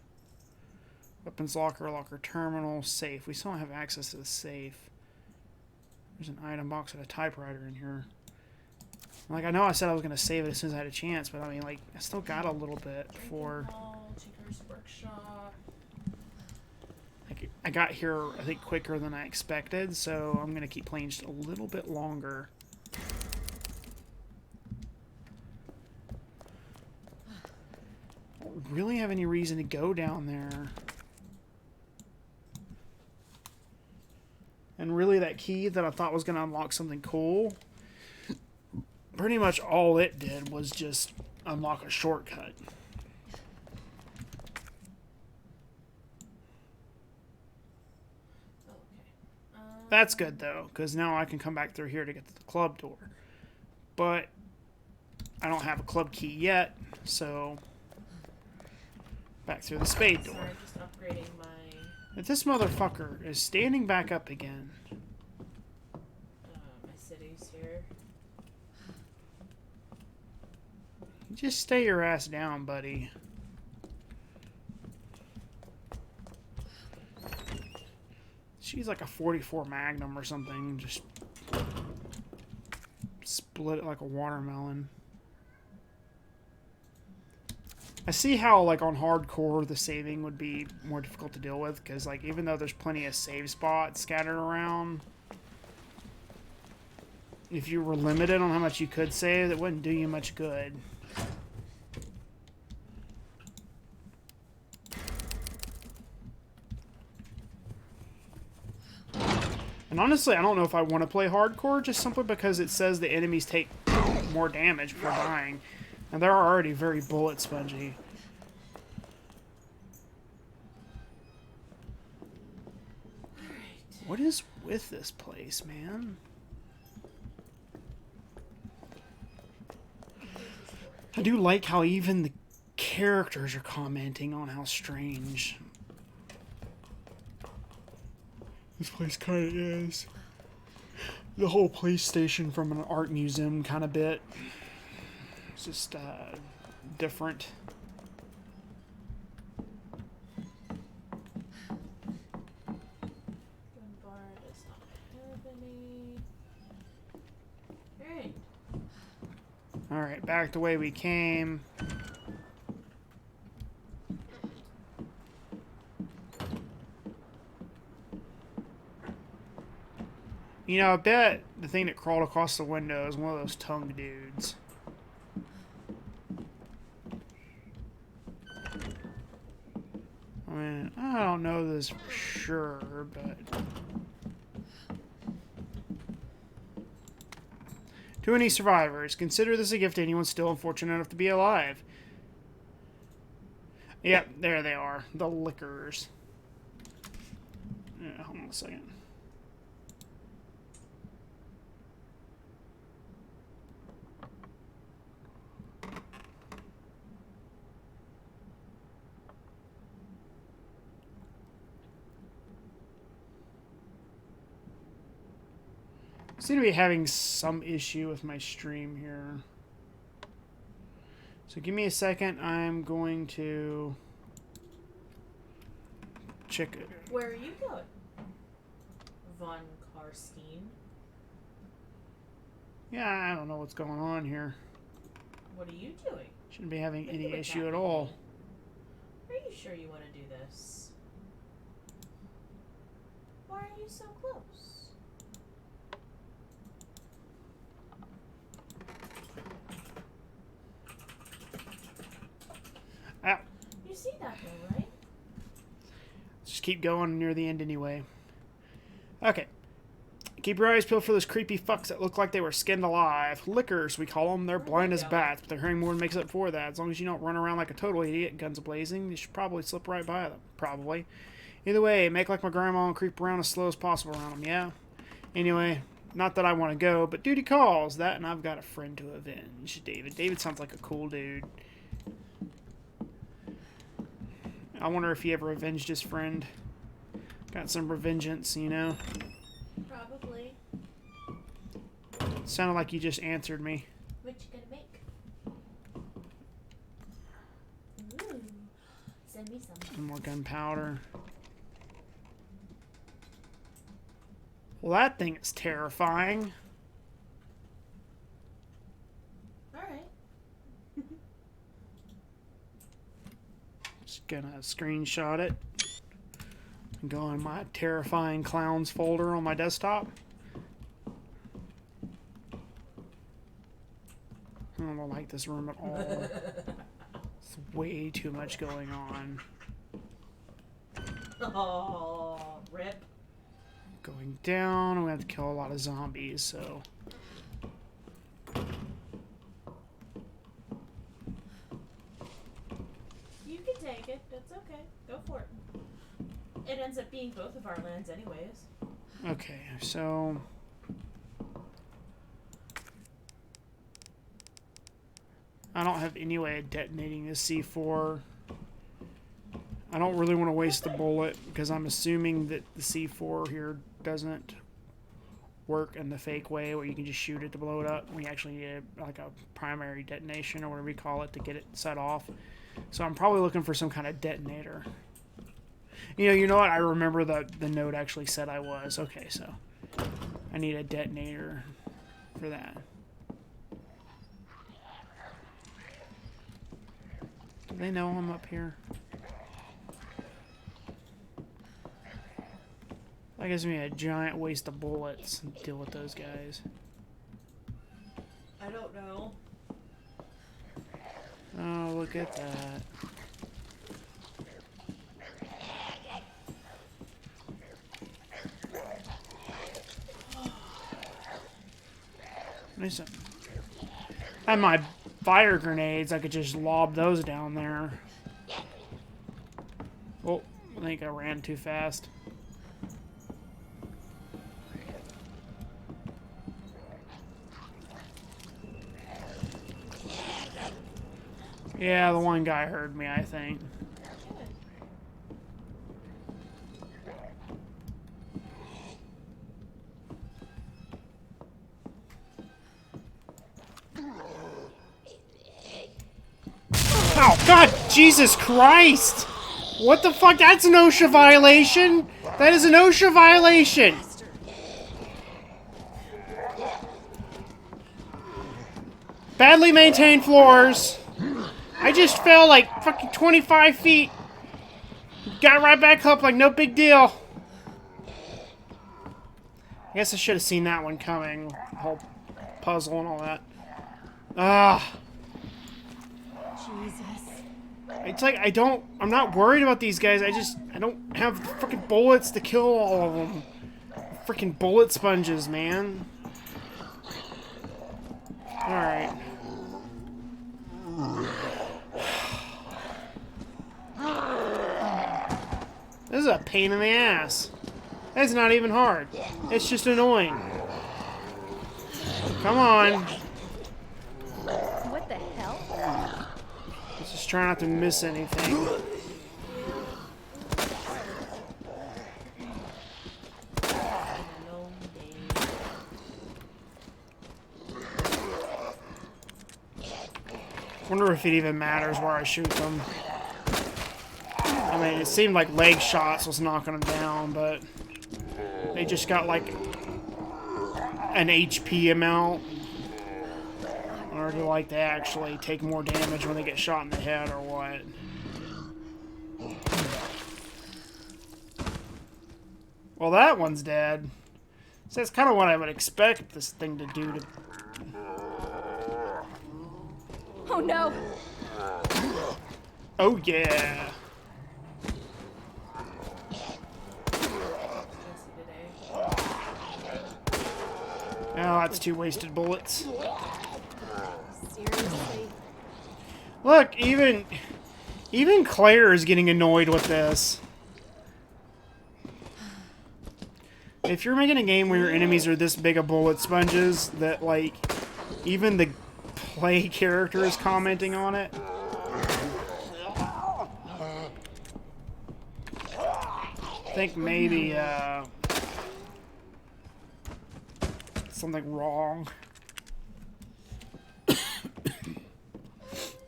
Weapons locker, locker terminal, safe. We still don't have access to the safe. There's an item box and a typewriter in here. Like, I know I said I was going to save it as soon as I had a chance, but I mean, like, I still got a little bit before... Tinker's Workshop. Like, I got here, I think, quicker than I expected, so I'm going to keep playing just a little bit longer. I don't really have any reason to go down there. And really, that key that I thought was going to unlock something cool... Pretty much all it did was just unlock a shortcut. Okay. That's good, though, because now I can come back through here to get to the club door. But I don't have a club key yet, so back through the spade door. Sorry, just upgrading my... If this motherfucker is standing back up again... my cities here. Just stay your ass down, buddy. She's like a 44 Magnum or something. Just split it like a watermelon. I see how, like, on hardcore, the saving would be more difficult to deal with, because, like, even though there's plenty of save spots scattered around, if you were limited on how much you could save, that wouldn't do you much good. honestly, I don't know if I want to play hardcore, just simply because it says the enemies take more damage before dying. And they're already very bullet spongy. What is with this place, man? I do like how even the characters are commenting on how strange this place kind of is. The whole police station from an art museum kind of bit. It's just different. Gun bar does not have any. Alright. Alright, back the way we came. You know, I bet the thing that crawled across the window is one of those tongue dudes. I mean, I don't know this for sure, but... To any survivors, consider this a gift to anyone still unfortunate enough to be alive. Yep, there they are. The liquors. Yeah, hold on a second. I seem to be having some issue with my stream here. So give me a second. I'm going to check it. Where are you going? Von Karstein? Yeah, I don't know what's going on here. What are you doing? Shouldn't be having Look any at issue that at all. Are you sure you want to do this? Why are you so close? Ah, You see that though, right? just keep going near the end anyway. Okay. Keep your eyes peeled for those creepy fucks that look like they were skinned alive. Lickers, we call them. They're blind as bats, but they're hearing more than makes up for that. As long as you don't run around like a total idiot, guns blazing, you should probably slip right by them. Probably. Either way, make like my grandma and creep around as slow as possible around them, yeah? Anyway, not that I want to go, but duty calls. That and I've got a friend to avenge. David. David sounds like a cool dude. I wonder if he ever avenged his friend. Got some revengeance, you know? Probably. Sounded like you just answered me. What you gonna make? Ooh. Send me some. Some more gunpowder. Well, that thing is terrifying. Alright. Just gonna screenshot it. And go on my terrifying clowns folder on my desktop. I don't like this room at all. It's way too much going on. Oh, rip. Going down, I'm gonna have to kill a lot of zombies, so. You can take it. That's okay. Go for it. It ends up being both of our lands anyways. Okay, so. I don't have any way of detonating this C4. I don't really want to waste the bullet because I'm assuming that the C4 here doesn't work in the fake way where you can just shoot it to blow it up. We actually need like a primary detonation or whatever we call it to get it set off. So I'm probably looking for some kind of detonator. You know what? I remember that the note actually said I was. Okay, so I need a detonator for that. Do they know I'm up here? That gives me a giant waste of bullets to deal with those guys. I don't know. Oh, look at that. Listen. I had my fire grenades. I could just lob those down there. Oh, I think I ran too fast. Yeah, the one guy heard me, I think. Oh, God, Jesus Christ! What the fuck? That's an OSHA violation! That is an OSHA violation! Badly maintained floors. I just fell like fucking 25 feet. Got right back up like no big deal. I guess I should have seen that one coming. The whole puzzle and all that. Ah. Jesus. It's like I'm not worried about these guys. I don't have freaking bullets to kill all of them. Freaking bullet sponges, man. Alright. This is a pain in the ass. That's not even hard. It's just annoying. Come on. What the hell? Let's just try not to miss anything. Wonder if it even matters where I shoot them. I mean, it seemed like leg shots was knocking them down, but they just got like an HP amount. Or do like they actually take more damage when they get shot in the head or what? Well, that one's dead. So that's kind of what I would expect this thing to do to... Oh no! Oh yeah! Oh, that's 2 wasted bullets. Seriously? Look, even Claire is getting annoyed with this. If you're making a game where your enemies are this big of bullet sponges that, like, even the play character is commenting on it. I think maybe, something wrong.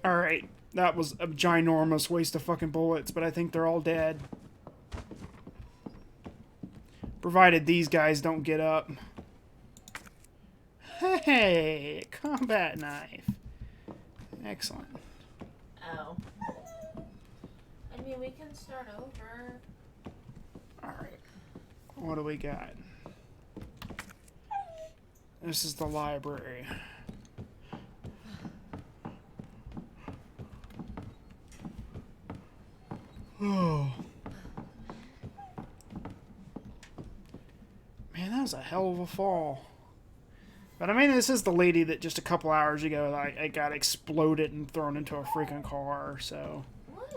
Alright, that was a ginormous waste of fucking bullets, but I think they're all dead. Provided these guys don't get up. Hey, combat knife. Excellent. Oh. I mean, we can start over. Alright. What do we got? This is the library. Oh. Man, that was a hell of a fall. But I mean, this is the lady that just a couple hours ago like, I got exploded and thrown into a freaking car, so... What?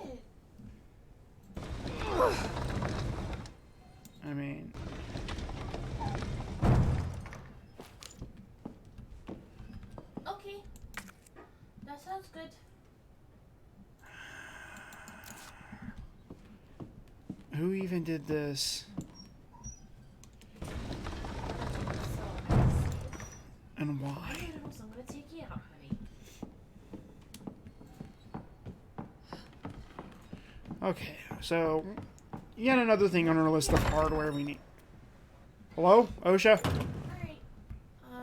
I mean... Okay. That sounds good. Who even did this? And why? I'm gonna take you out, honey. Okay, so... Yet another thing on our list of hardware we need. Hello? OSHA? Alright.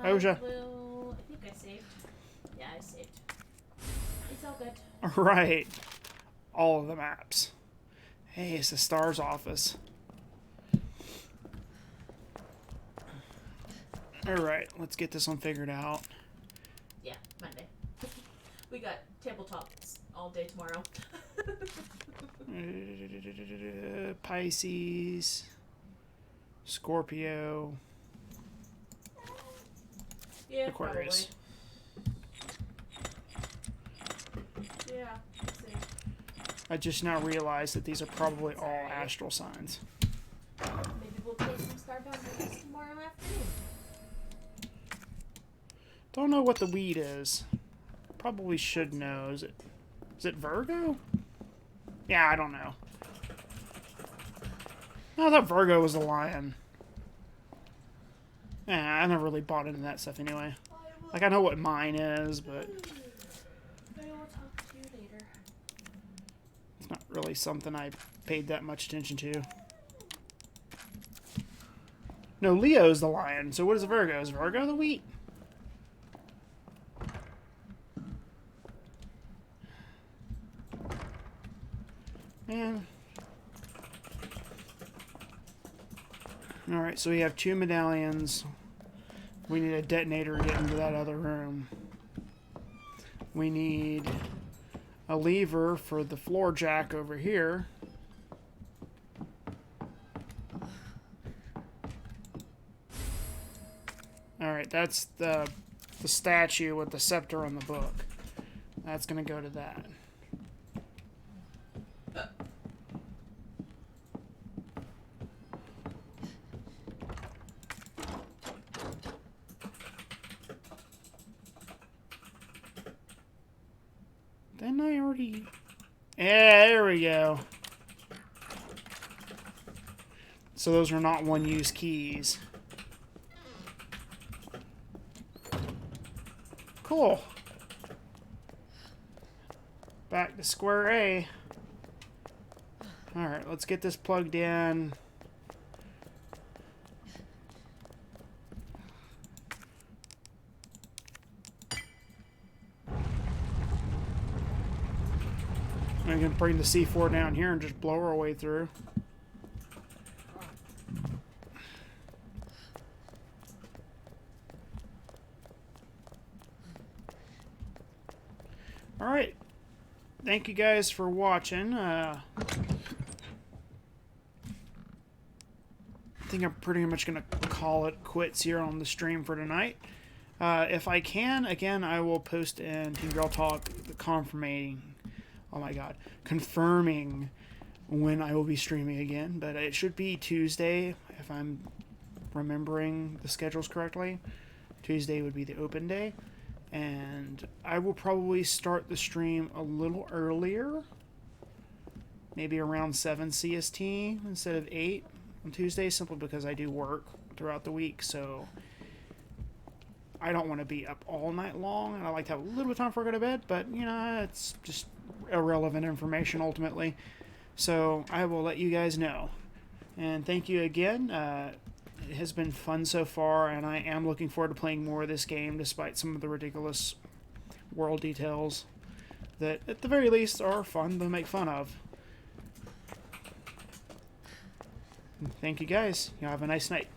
OSHA. Well, I think I saved. Yeah, I saved. It's all good. Alright. All of the maps. Hey, it's the STAR's office. Alright, let's get this one figured out. Yeah, Monday. We got tabletops all day tomorrow. Pisces. Scorpio. Yeah, Aquarius. probably. Yeah, let's see. I just now realized that these are probably all astral signs. Maybe we'll play some Starbound Motors tomorrow afternoon. Don't know what the weed is. Probably should know. Is it Virgo? Yeah, I don't know. No, I thought Virgo was the lion. Yeah, I never really bought into that stuff anyway. Like, I know what mine is, but I will talk to you later. it's not really something I paid that much attention to. No, Leo's the lion. So what is Virgo? Is Virgo the wheat? Man. Alright, so we have 2 medallions. We need a detonator to get into that other room. We need a lever for the floor jack over here. Alright, that's the statue with the scepter on the book. That's going to go to that. Didn't I already... Yeah, there we go. So those are not one-use keys. Cool. Back to square A. Alright, let's get this plugged in. I'm going to bring the C4 down here and just blow our way through. Alright. Thank you guys for watching. I think I'm pretty much going to call it quits here on the stream for tonight. If I can, again, I will post in Team Girl Talk the confirming when I will be streaming again. But it should be Tuesday, if I'm remembering the schedules correctly. Tuesday would be the open day. And I will probably start the stream a little earlier. Maybe around 7 CST instead of 8 on Tuesday, simply because I do work throughout the week. So I don't want to be up all night long, and I like to have a little bit of time before I go to bed, but, you know, it's just irrelevant information ultimately. So I will let you guys know. And thank you again. It has been fun so far, and I am looking forward to playing more of this game, despite some of the ridiculous world details that, at the very least, are fun to make fun of. Thank you guys. You have a nice night.